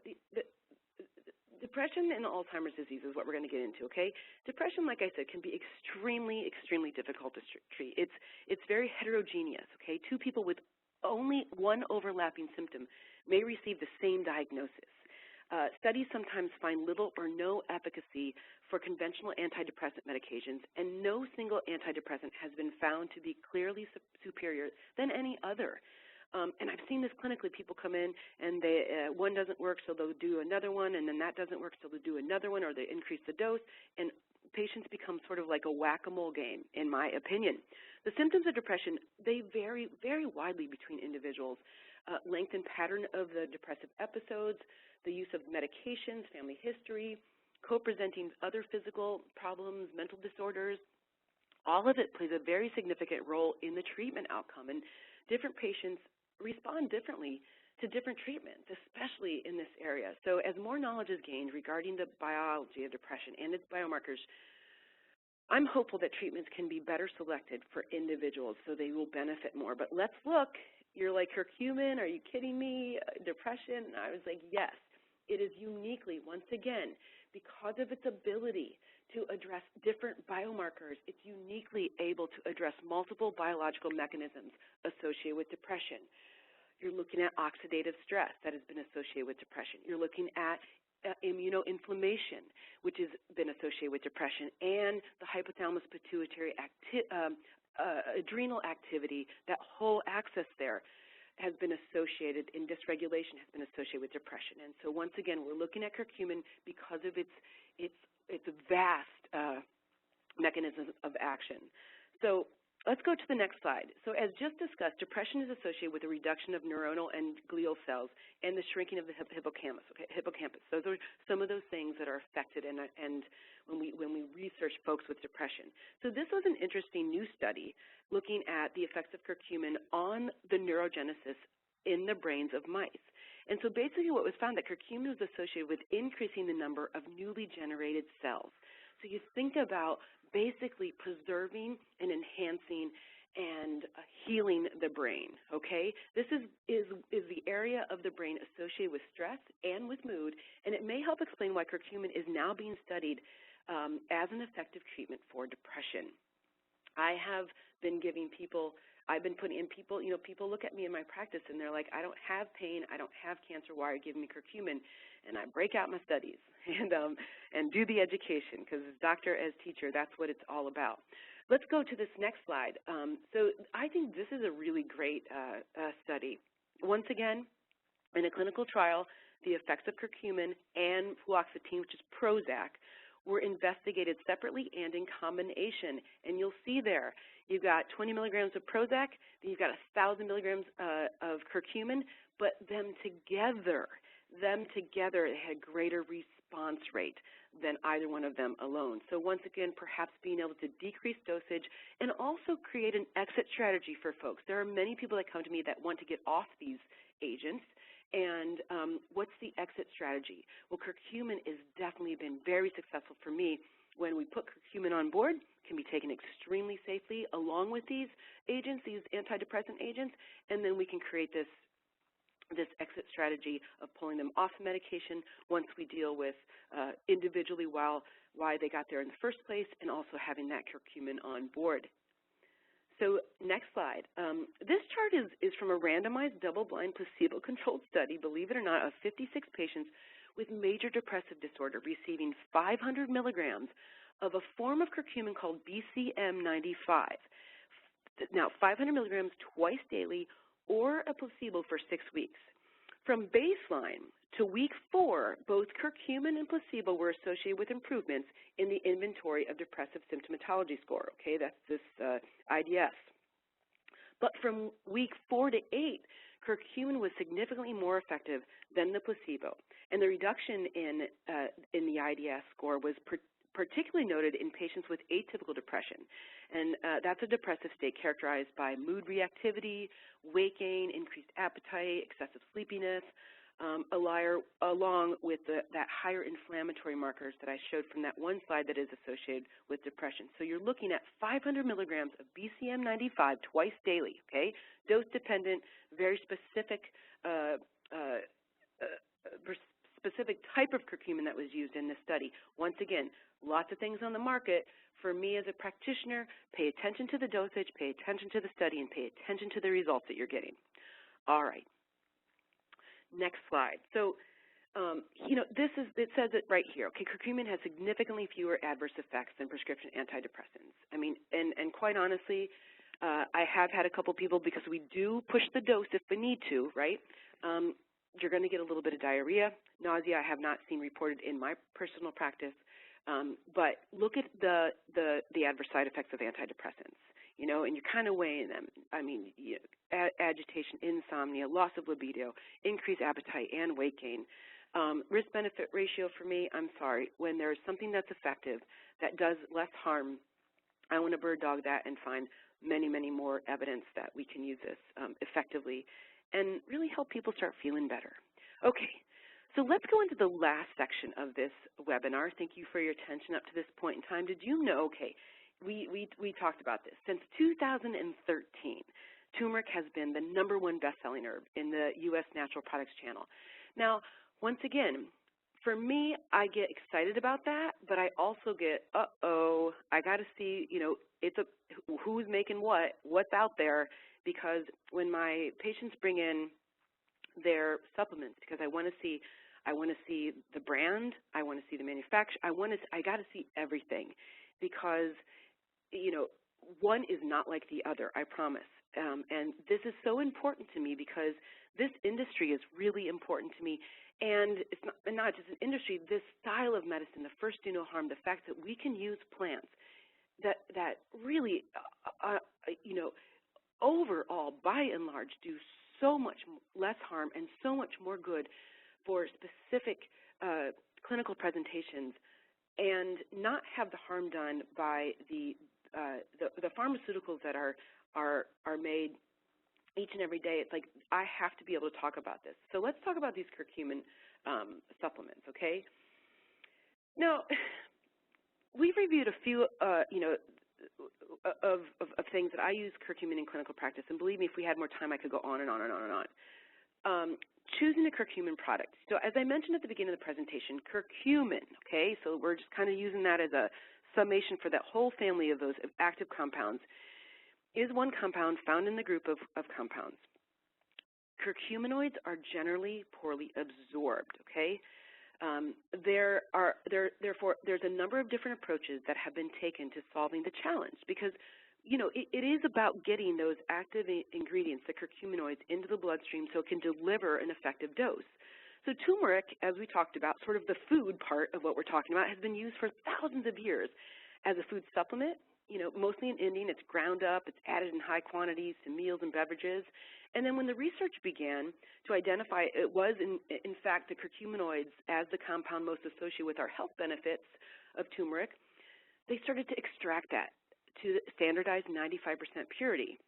depression and Alzheimer's disease is what we're going to get into, okay? Depression, like I said, can be extremely, extremely difficult to treat. It's very heterogeneous, okay? Two people with only one overlapping symptom may receive the same diagnosis. Studies sometimes find little or no efficacy for conventional antidepressant medications, and no single antidepressant has been found to be clearly superior than any other. And I've seen this clinically. People come in and one doesn't work, so they'll do another one, and then that doesn't work, so they'll do another one, or they increase the dose, and patients become sort of like a whack-a-mole game, in my opinion. The symptoms of depression, they vary very widely between individuals. Length and pattern of the depressive episodes, the use of medications, family history, co-presenting other physical problems, mental disorders, all of it plays a very significant role in the treatment outcome, and different patients respond differently to different treatments, especially in this area. So as more knowledge is gained regarding the biology of depression and its biomarkers, I'm hopeful that treatments can be better selected for individuals so they will benefit more. But let's look. You're like, curcumin, are you kidding me? Depression? And I was like, yes. It is uniquely, once again, because of its ability to address different biomarkers, it's uniquely able to address multiple biological mechanisms associated with depression. You're looking at oxidative stress that has been associated with depression. You're looking at immunoinflammation, which has been associated with depression, and the hypothalamus pituitary adrenal activity, that whole axis there has been associated, in dysregulation has been associated with depression. And so once again, we're looking at curcumin because of its vast mechanisms of action. So let's go to the next slide. So as just discussed, depression is associated with a reduction of neuronal and glial cells and the shrinking of the hippocampus. Okay, hippocampus. Those are some of those things that are affected and when we research folks with depression. So this was an interesting new study looking at the effects of curcumin on the neurogenesis in the brains of mice. And so basically what was found that curcumin was associated with increasing the number of newly generated cells. So you think about basically preserving and enhancing and healing the brain, okay? This is the area of the brain associated with stress and with mood, and it may help explain why curcumin is now being studied as an effective treatment for depression. I have been giving people, I've been putting in people, people look at me in my practice and they're like, I don't have pain, I don't have cancer, why are you giving me curcumin? And I break out my studies and do the education, because as doctor, as teacher, that's what it's all about. Let's go to this next slide. So I think this is a really great study. Once again, in a clinical trial, the effects of curcumin and fluoxetine, which is Prozac, were investigated separately and in combination. And you'll see there, you've got 20 milligrams of Prozac, then you've got 1,000 milligrams of curcumin, but them together, they had greater response rate than either one of them alone. So once again, perhaps being able to decrease dosage and also create an exit strategy for folks. There are many people that come to me that want to get off these agents. And what's the exit strategy? Well, curcumin has definitely been very successful for me. When we put curcumin on board, it can be taken extremely safely along with these agents, these antidepressant agents, and then we can create this exit strategy of pulling them off the medication once we deal with individually why they got there in the first place, and also having that curcumin on board. So next slide. This chart is from a randomized double-blind placebo-controlled study, believe it or not, of 56 patients with major depressive disorder receiving 500 milligrams of a form of curcumin called BCM95. Now, 500 milligrams twice daily or a placebo for 6 weeks. From baseline To week 4, both curcumin and placebo were associated with improvements in the inventory of depressive symptomatology score. Okay, that's this IDS. But from week 4 to 8, curcumin was significantly more effective than the placebo, and the reduction in the IDS score was particularly noted in patients with atypical depression, and that's a depressive state characterized by mood reactivity, weight gain, increased appetite, excessive sleepiness, along with that higher inflammatory markers that I showed from that one slide that is associated with depression. So you're looking at 500 milligrams of BCM95 twice daily, okay? Dose-dependent, very specific specific type of curcumin that was used in this study. Once again, lots of things on the market. For me as a practitioner, pay attention to the dosage, pay attention to the study, and pay attention to the results that you're getting. All right. Next slide. So, it says it right here. Okay, curcumin has significantly fewer adverse effects than prescription antidepressants. I mean, and quite honestly, I have had a couple people, because we do push the dose if we need to, right? You're going to get a little bit of diarrhea, nausea. I have not seen reported in my personal practice, but look at the adverse side effects of antidepressants, and you're kind of weighing them. I mean, agitation, insomnia, loss of libido, increased appetite, and weight gain. Risk-benefit ratio for me, I'm sorry, when there's something that's effective that does less harm, I want to bird dog that and find many, many more evidence that we can use this effectively and really help people start feeling better. Okay, so let's go into the last section of this webinar. Thank you for your attention up to this point in time. Did you know, okay, we talked about this. Since 2013, turmeric has been the #1 best-selling herb in the U.S. Natural Products Channel. Now, once again, for me, I get excited about that, but I also get, I got to see, who's making what's out there, because when my patients bring in their supplements, because I want to see the brand, I want to see the manufacturer, I got to see everything, because one is not like the other, I promise. And this is so important to me, because this industry is really important to me. And it's not just an industry, this style of medicine, the first do no harm, the fact that we can use plants that really, overall, by and large, do so much less harm and so much more good for specific clinical presentations, and not have the harm done by the pharmaceuticals that are made each and every day. It's like, I have to be able to talk about this. So let's talk about these curcumin supplements, okay? Now, we've reviewed a few, of things that I use curcumin in clinical practice, and believe me, if we had more time, I could go on and on and on and on. Choosing a curcumin product. So as I mentioned at the beginning of the presentation, curcumin, okay, so we're just kind of using that as a summation for that whole family of those active compounds, is one compound found in the group of compounds. Curcuminoids are generally poorly absorbed, okay? Therefore, there's a number of different approaches that have been taken to solving the challenge, because, it is about getting those active ingredients, the curcuminoids, into the bloodstream so it can deliver an effective dose. So turmeric, as we talked about, sort of the food part of what we're talking about, has been used for thousands of years as a food supplement. Mostly in Indian, it's ground up, it's added in high quantities to meals and beverages. And then when the research began to identify it was, in fact, the curcuminoids as the compound most associated with our health benefits of turmeric, they started to extract that to standardized 95% purity.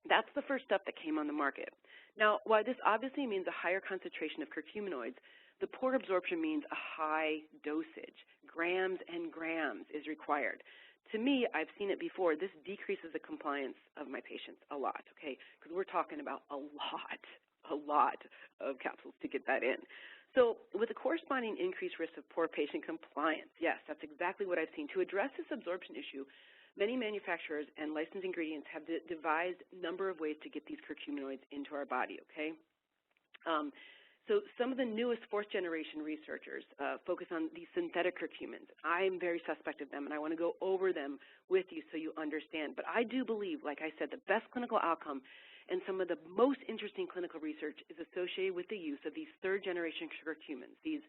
That's the first stuff that came on the market. Now, while this obviously means a higher concentration of curcuminoids, the poor absorption means a high dosage. Grams and grams is required. To me, I've seen it before, this decreases the compliance of my patients a lot, okay, because we're talking about a lot of capsules to get that in. So with a corresponding increased risk of poor patient compliance, yes, that's exactly what I've seen. To address this absorption issue, many manufacturers and licensed ingredients have devised a number of ways to get these curcuminoids into our body, okay? So some of the newest fourth-generation researchers focus on these synthetic curcumins. I'm very suspect of them, and I want to go over them with you so you understand. But I do believe, like I said, the best clinical outcome and some of the most interesting clinical research is associated with the use of these third-generation curcumins, these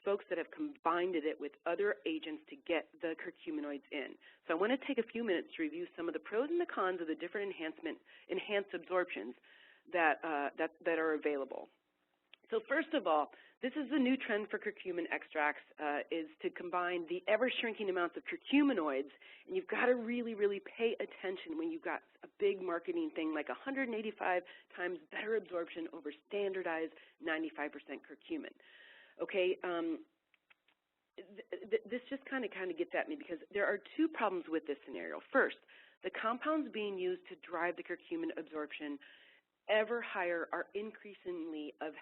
folks that have combined it with other agents to get the curcuminoids in. So I want to take a few minutes to review some of the pros and the cons of the different enhanced absorptions that are available. So first of all, this is the new trend for curcumin extracts, is to combine the ever-shrinking amounts of curcuminoids, and you've got to really, really pay attention when you've got a big marketing thing like 185 times better absorption over standardized 95% curcumin. Okay, this just kind of gets at me because there are two problems with this scenario. First, the compounds being used to drive the curcumin absorption ever higher are increasingly of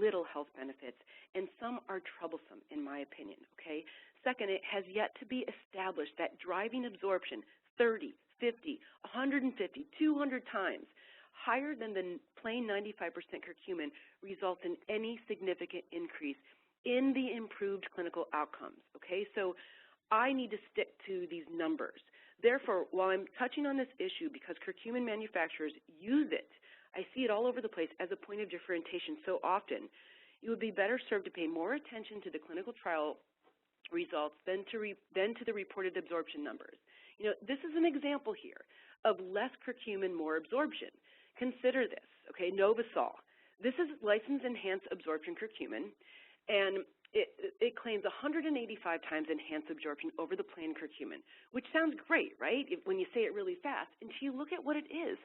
little health benefits, and some are troublesome, in my opinion, okay? Second, it has yet to be established that driving absorption 30, 50, 150, 200 times higher than the plain 95% curcumin results in any significant increase in the improved clinical outcomes, okay? So I need to stick to these numbers. Therefore, while I'm touching on this issue because curcumin manufacturers use it, I see it all over the place as a point of differentiation so often, you would be better served to pay more attention to the clinical trial results than to the reported absorption numbers. You know, this is an example here of less curcumin, more absorption. Consider this, okay, Novasol. This is licensed enhanced absorption curcumin, and it claims 185 times enhanced absorption over the plain curcumin, which sounds great, right, when you say it really fast, until you look at what it is.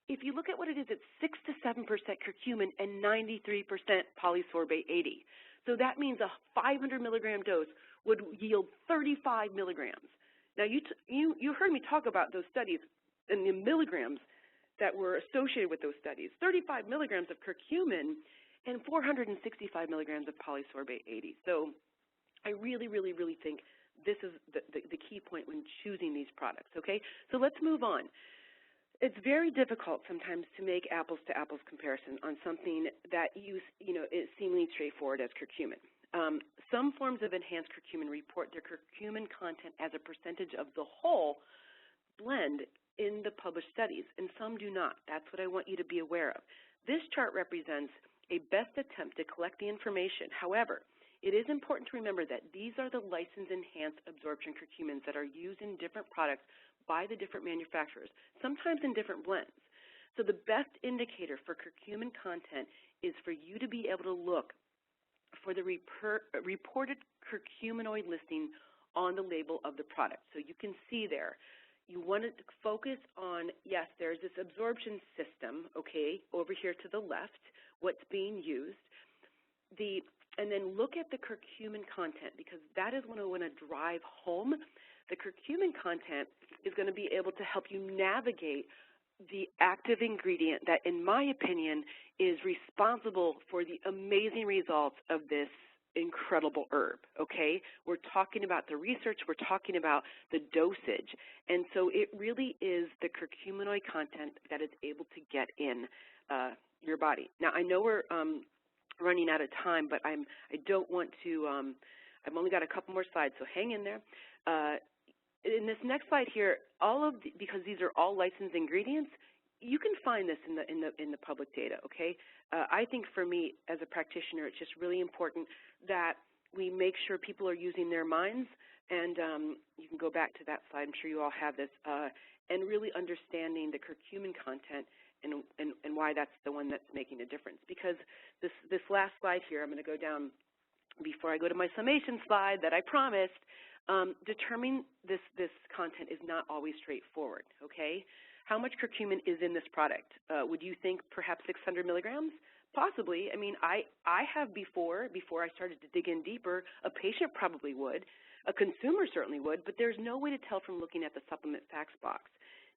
If you look at what it is, it's 6 to 7% curcumin and 93% polysorbate 80. So that means a 500 milligram dose would yield 35 milligrams. Now, you heard me talk about those studies and the milligrams that were associated with those studies. 35 milligrams of curcumin and 465 milligrams of polysorbate 80. So I really, really, really think this is the key point when choosing these products, okay? So let's move on. It's very difficult sometimes to make apples-to-apples comparison on something that is seemingly straightforward as curcumin. Some forms of enhanced curcumin report their curcumin content as a percentage of the whole blend in the published studies, and some do not. That's what I want you to be aware of. This chart represents a best attempt to collect the information. However, it is important to remember that these are the licensed enhanced absorption curcumins that are used in different products by the different manufacturers, sometimes in different blends. So the best indicator for curcumin content is for you to be able to look for the reported curcuminoid listing on the label of the product. So you can see there, you want to focus on, yes, there's this absorption system, okay, over here to the left, what's being used, and then look at the curcumin content, because that is what I want to drive home. The curcumin content is going to be able to help you navigate the active ingredient that, in my opinion, is responsible for the amazing results of this incredible herb, okay? We're talking about the research, we're talking about the dosage, and so it really is the curcuminoid content that is able to get in your body. Now, I know we're running out of time, but I don't want to, I've only got a couple more slides, so hang in there. In this next slide here, because these are all licensed ingredients, you can find this in the public data, okay? I think for me as a practitioner, it's just really important that we make sure people are using their minds, and you can go back to that slide, I'm sure you all have this, and really understanding the curcumin content and why that's the one that's making a difference. Because this last slide here, I'm going to go down before I go to my summation slide that I promised. Determining this content is not always straightforward, okay? How much curcumin is in this product? Would you think perhaps 600 milligrams? Possibly. I mean, I have before I started to dig in deeper, a patient probably would, a consumer certainly would, but there's no way to tell from looking at the supplement facts box.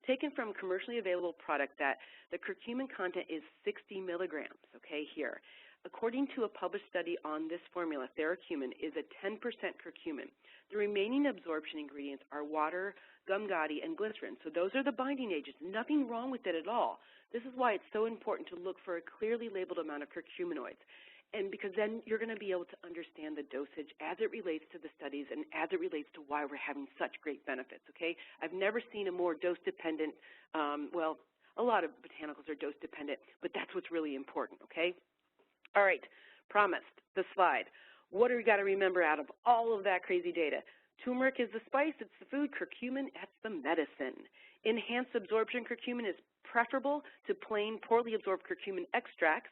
Taken from commercially available product that the curcumin content is 60 milligrams, okay, here. According to a published study on this formula, Theracumin is a 10% curcumin. The remaining absorption ingredients are water, gum ghati, and glycerin. So those are the binding agents. Nothing wrong with it at all. This is why it's so important to look for a clearly labeled amount of curcuminoids. And because then you're going to be able to understand the dosage as it relates to the studies and as it relates to why we're having such great benefits, okay? I've never seen a more dose-dependent, well, A lot of botanicals are dose dependent, but that's what's really important, okay? All right, promised, the slide. What do we got to remember out of all of that crazy data? Turmeric is the spice, it's the food. Curcumin, that's the medicine. Enhanced absorption curcumin is preferable to plain, poorly absorbed curcumin extracts.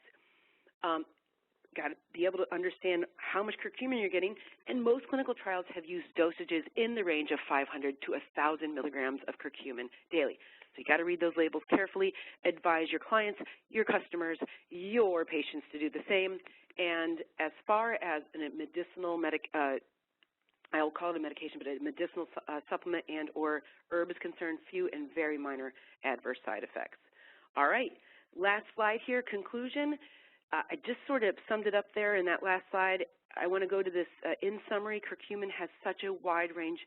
Got to be able to understand how much curcumin you're getting, and most clinical trials have used dosages in the range of 500 to 1,000 milligrams of curcumin daily. So you got to read those labels carefully, advise your clients, your customers, your patients to do the same. And as far as a medicinal I'll call it a medication, but a medicinal supplement and or herb is concerned, few and very minor adverse side effects. All right, last slide here, conclusion. I just sort of summed it up there in that last slide. I want to go to this, in summary, curcumin has such a wide range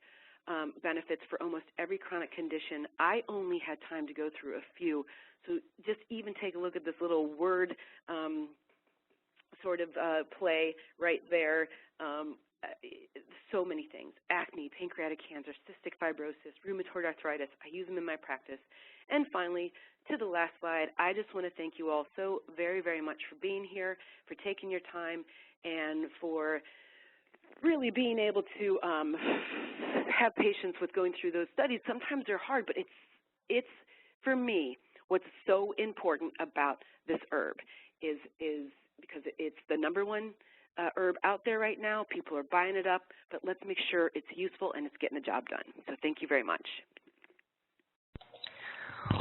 benefits for almost every chronic condition. I only had time to go through a few, so just even take a look at this little word sort of play right there. So many things: acne, pancreatic cancer, cystic fibrosis, rheumatoid arthritis. I use them in my practice. And finally, to the last slide, I just want to thank you all so very, very much for being here, for taking your time, and for really being able to have patience with going through those studies. Sometimes they're hard, but it's for me, what's so important about this herb is because it's the #1 herb out there right now. People are buying it up, but let's make sure it's useful and it's getting the job done. So thank you very much.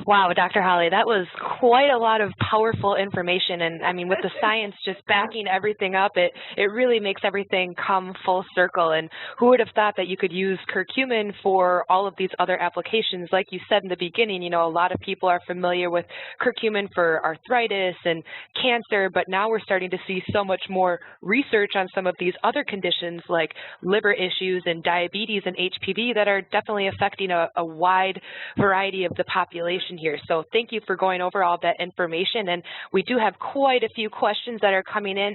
Wow, Dr. Holly, that was quite a lot of powerful information, and I mean, with the science just backing everything up, it really makes everything come full circle. And who would have thought that you could use curcumin for all of these other applications? Like you said in the beginning, you know, a lot of people are familiar with curcumin for arthritis and cancer, but now we're starting to see so much more research on some of these other conditions like liver issues and diabetes and HPV that are definitely affecting a wide variety of the population here. So thank you for going over all that information, and we do have quite a few questions that are coming in.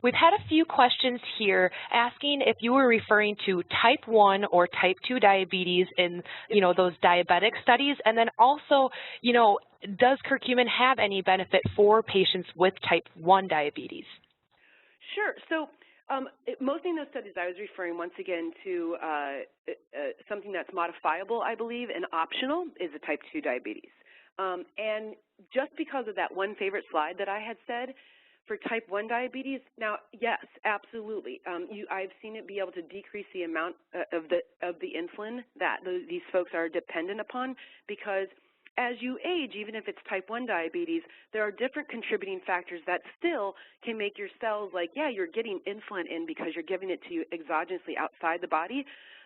We've had a few questions here asking if you were referring to type 1 or type 2 diabetes in, you know, those diabetic studies, and then also, you know, does curcumin have any benefit for patients with type 1 diabetes? Sure. So mostly in those studies, I was referring once again to something that's modifiable, I believe, and optional is a type 2 diabetes. And just because of that one favorite slide that I had said, for type 1 diabetes, now, yes, absolutely. I've seen it be able to decrease the amount of the insulin that these folks are dependent upon, because as you age, even if it's type 1 diabetes, there are different contributing factors that still can make your cells like, yeah, you're getting insulin in because you're giving it to you exogenously outside the body,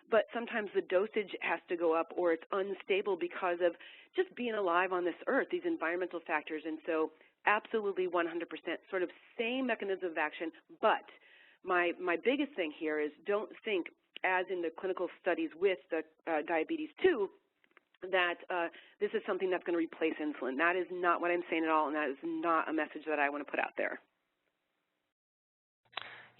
but sometimes the dosage has to go up or it's unstable because of just being alive on this earth, these environmental factors. And so absolutely 100% sort of same mechanism of action, but my biggest thing here is don't think, as in the clinical studies with the diabetes 2, that this is something that's going to replace insulin. That is not what I'm saying at all, and that is not a message that I want to put out there.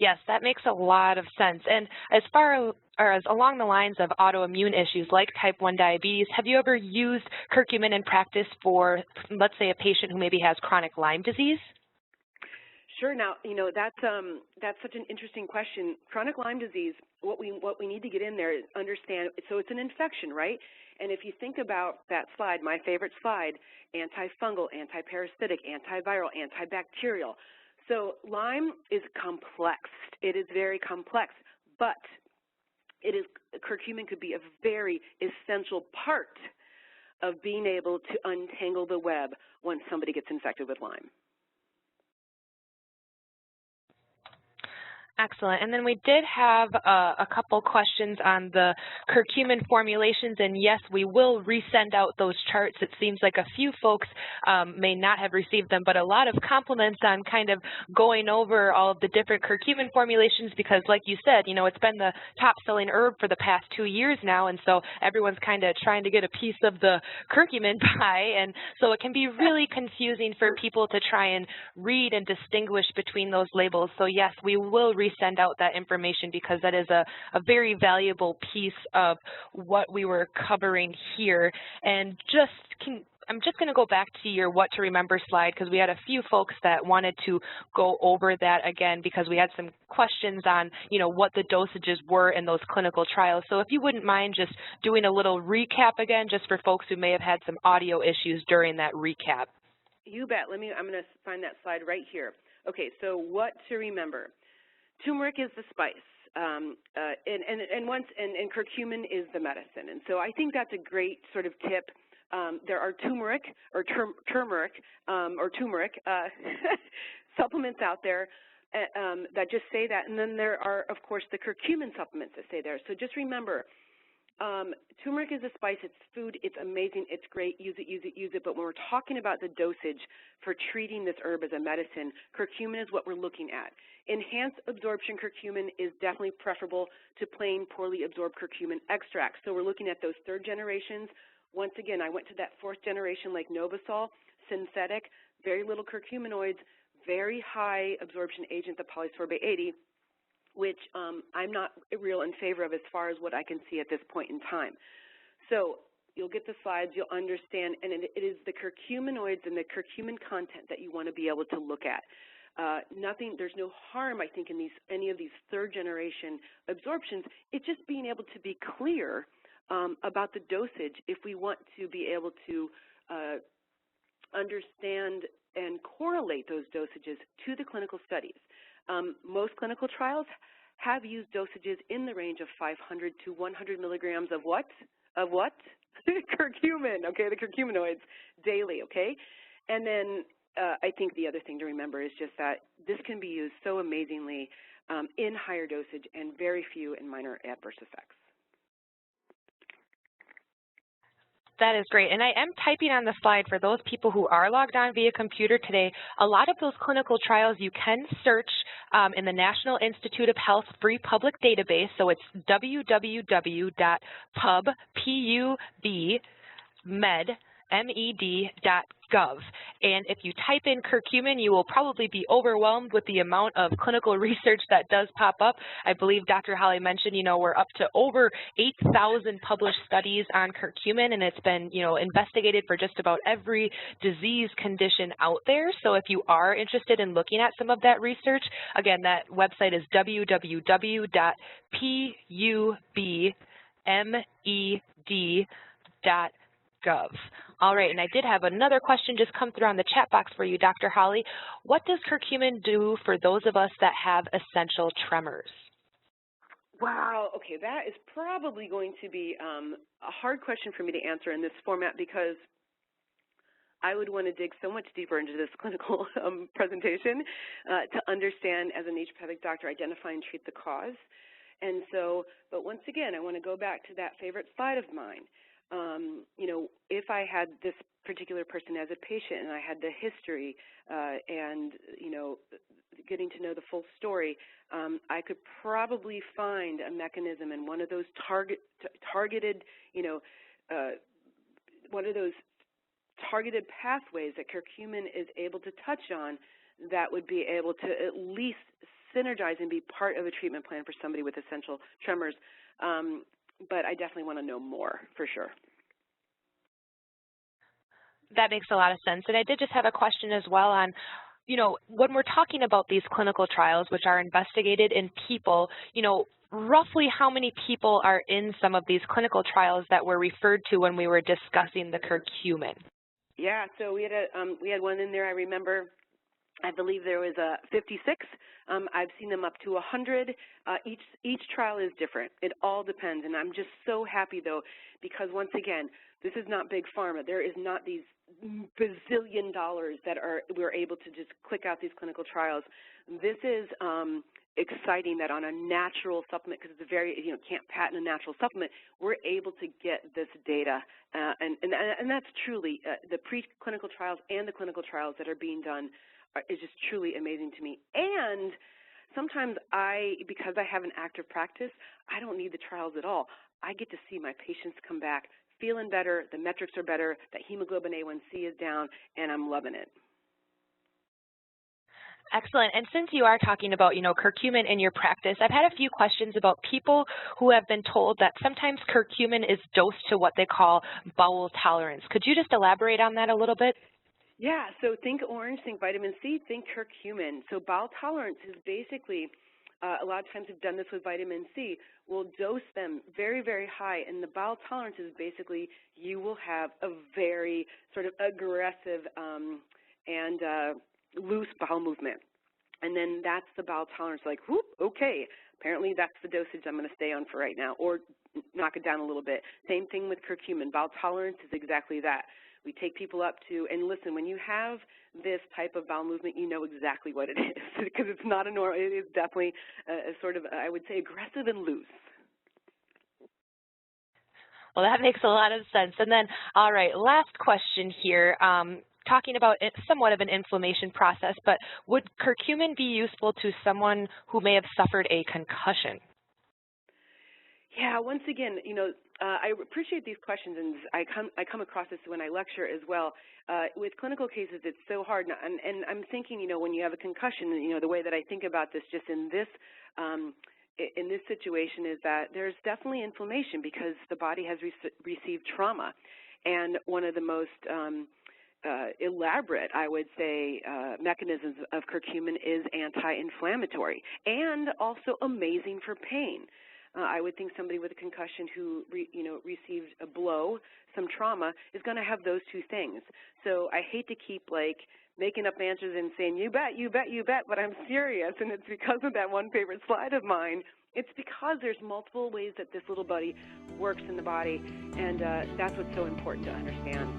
Yes, that makes a lot of sense. And as far as along the lines of autoimmune issues like type 1 diabetes, have you ever used curcumin in practice for, let's say, a patient who maybe has chronic Lyme disease? Sure. Now, you know, that's such an interesting question. Chronic Lyme disease, what we need to get in there is understand, so it's an infection, right? And if you think about that slide, my favorite slide, antifungal, antiparasitic, antiviral, antibacterial. So Lyme is complex. It is very complex, but curcumin could be a very essential part of being able to untangle the web once somebody gets infected with Lyme. Excellent. And then we did have a couple questions on the curcumin formulations, and yes, we will resend out those charts. It seems like a few folks may not have received them, but a lot of compliments on kind of going over all of the different curcumin formulations because, like you said, you know, it's been the top-selling herb for the past 2 years now, and so everyone's kind of trying to get a piece of the curcumin pie, and so it can be really confusing for people to try and read and distinguish between those labels. So yes, we will resend out that information because that is a very valuable piece of what we were covering here. And just I'm just going to go back to your what to remember slide because we had a few folks that wanted to go over that again because we had some questions on, what the dosages were in those clinical trials. So if you wouldn't mind just doing a little recap again, just for folks who may have had some audio issues during that recap. You bet. I'm going to find that slide right here. Okay, so what to remember. Turmeric is the spice. And curcumin is the medicine. And so I think that's a great sort of tip. There are turmeric supplements out there that just say that. And then there are, of course, the curcumin supplements that say there. So just remember, turmeric is a spice. It's food. It's amazing. It's great. Use it, use it, use it. But when we're talking about the dosage for treating this herb as a medicine, curcumin is what we're looking at. Enhanced absorption curcumin is definitely preferable to plain, poorly absorbed curcumin extracts. So we're looking at those third generations. Once again, I went to that fourth generation like Novasol, synthetic, very little curcuminoids, very high absorption agent, the polysorbate 80, which I'm not real in favor of as far as what I can see at this point in time. So you'll get the slides, you'll understand, and it is the curcuminoids and the curcumin content that you want to be able to look at. There's no harm, I think, in any of these third generation absorptions. It's just being able to be clear about the dosage if we want to be able to understand and correlate those dosages to the clinical studies. Most clinical trials have used dosages in the range of 500 to 100 milligrams of what? Of what? Curcumin, okay, the curcuminoids daily, okay? And then I think the other thing to remember is just that this can be used so amazingly in higher dosage and very few in minor adverse effects. That is great. And I am typing on the slide for those people who are logged on via computer today. A lot of those clinical trials you can search in the National Institute of Health free public database. So it's www.pubmed.gov. And if you type in curcumin, you will probably be overwhelmed with the amount of clinical research that does pop up. I believe Dr. Holly mentioned, we're up to over 8,000 published studies on curcumin, and it's been, investigated for just about every disease condition out there. So if you are interested in looking at some of that research, again, that website is www.pubmed.gov. All right, and I did have another question just come through on the chat box for you, Dr. Holly. What does curcumin do for those of us that have essential tremors? Wow, okay, that is probably going to be a hard question for me to answer in this format because I would want to dig so much deeper into this clinical presentation to understand, as a naturopathic doctor, identify and treat the cause. And so, but once again, I want to go back to that favorite slide of mine. If I had this particular person as a patient and I had the history and, getting to know the full story, I could probably find a mechanism in one of those targeted pathways that curcumin is able to touch on that would be able to at least synergize and be part of a treatment plan for somebody with essential tremors. But I definitely want to know more, for sure. That makes a lot of sense. And I did just have a question as well on, when we're talking about these clinical trials, which are investigated in people, roughly how many people are in some of these clinical trials that were referred to when we were discussing the curcumin? Yeah, so we had one in there, I remember. I believe there was 56. I've seen them up to 100. Each trial is different. It all depends, and I'm just so happy, though, because once again, this is not big pharma. There is not these bazillion dollars that we're able to just click out these clinical trials. This is exciting that on a natural supplement, because it's can't patent a natural supplement, we're able to get this data, and that's truly the preclinical trials and the clinical trials that are being done is just truly amazing to me. And sometimes because I have an active practice, I don't need the trials at all. I get to see my patients come back feeling better, the metrics are better, that hemoglobin A1C is down, and I'm loving it. Excellent. And since you are talking about, curcumin in your practice, I've had a few questions about people who have been told that sometimes curcumin is dosed to what they call bowel tolerance. Could you just elaborate on that a little bit? Yeah, so think orange, think vitamin C, think curcumin. So bowel tolerance is basically, a lot of times we've done this with vitamin C, we'll dose them very, very high, and the bowel tolerance is basically you will have a very sort of aggressive and loose bowel movement. And then that's the bowel tolerance, like, whoop, okay, apparently that's the dosage I'm going to stay on for right now, or knock it down a little bit. Same thing with curcumin. Bowel tolerance is exactly that. We take people up to, and listen, when you have this type of bowel movement, you know exactly what it is, because it's not a normal, it is definitely a sort of, I would say, aggressive and loose. Well, that makes a lot of sense. And then, all right, last question here. Talking about somewhat of an inflammation process, but would curcumin be useful to someone who may have suffered a concussion? Yeah, once again, I appreciate these questions, and I come across this when I lecture as well. With clinical cases, it's so hard, and I'm thinking, when you have a concussion, the way that I think about this just in this situation is that there's definitely inflammation because the body has received trauma, and one of the most elaborate, I would say, mechanisms of curcumin is anti-inflammatory and also amazing for pain. I would think somebody with a concussion who, received a blow, some trauma, is going to have those two things. So I hate to keep, making up answers and saying, you bet, you bet, you bet, but I'm serious, and it's because of that one favorite slide of mine. It's because there's multiple ways that this little buddy works in the body, and that's what's so important to understand.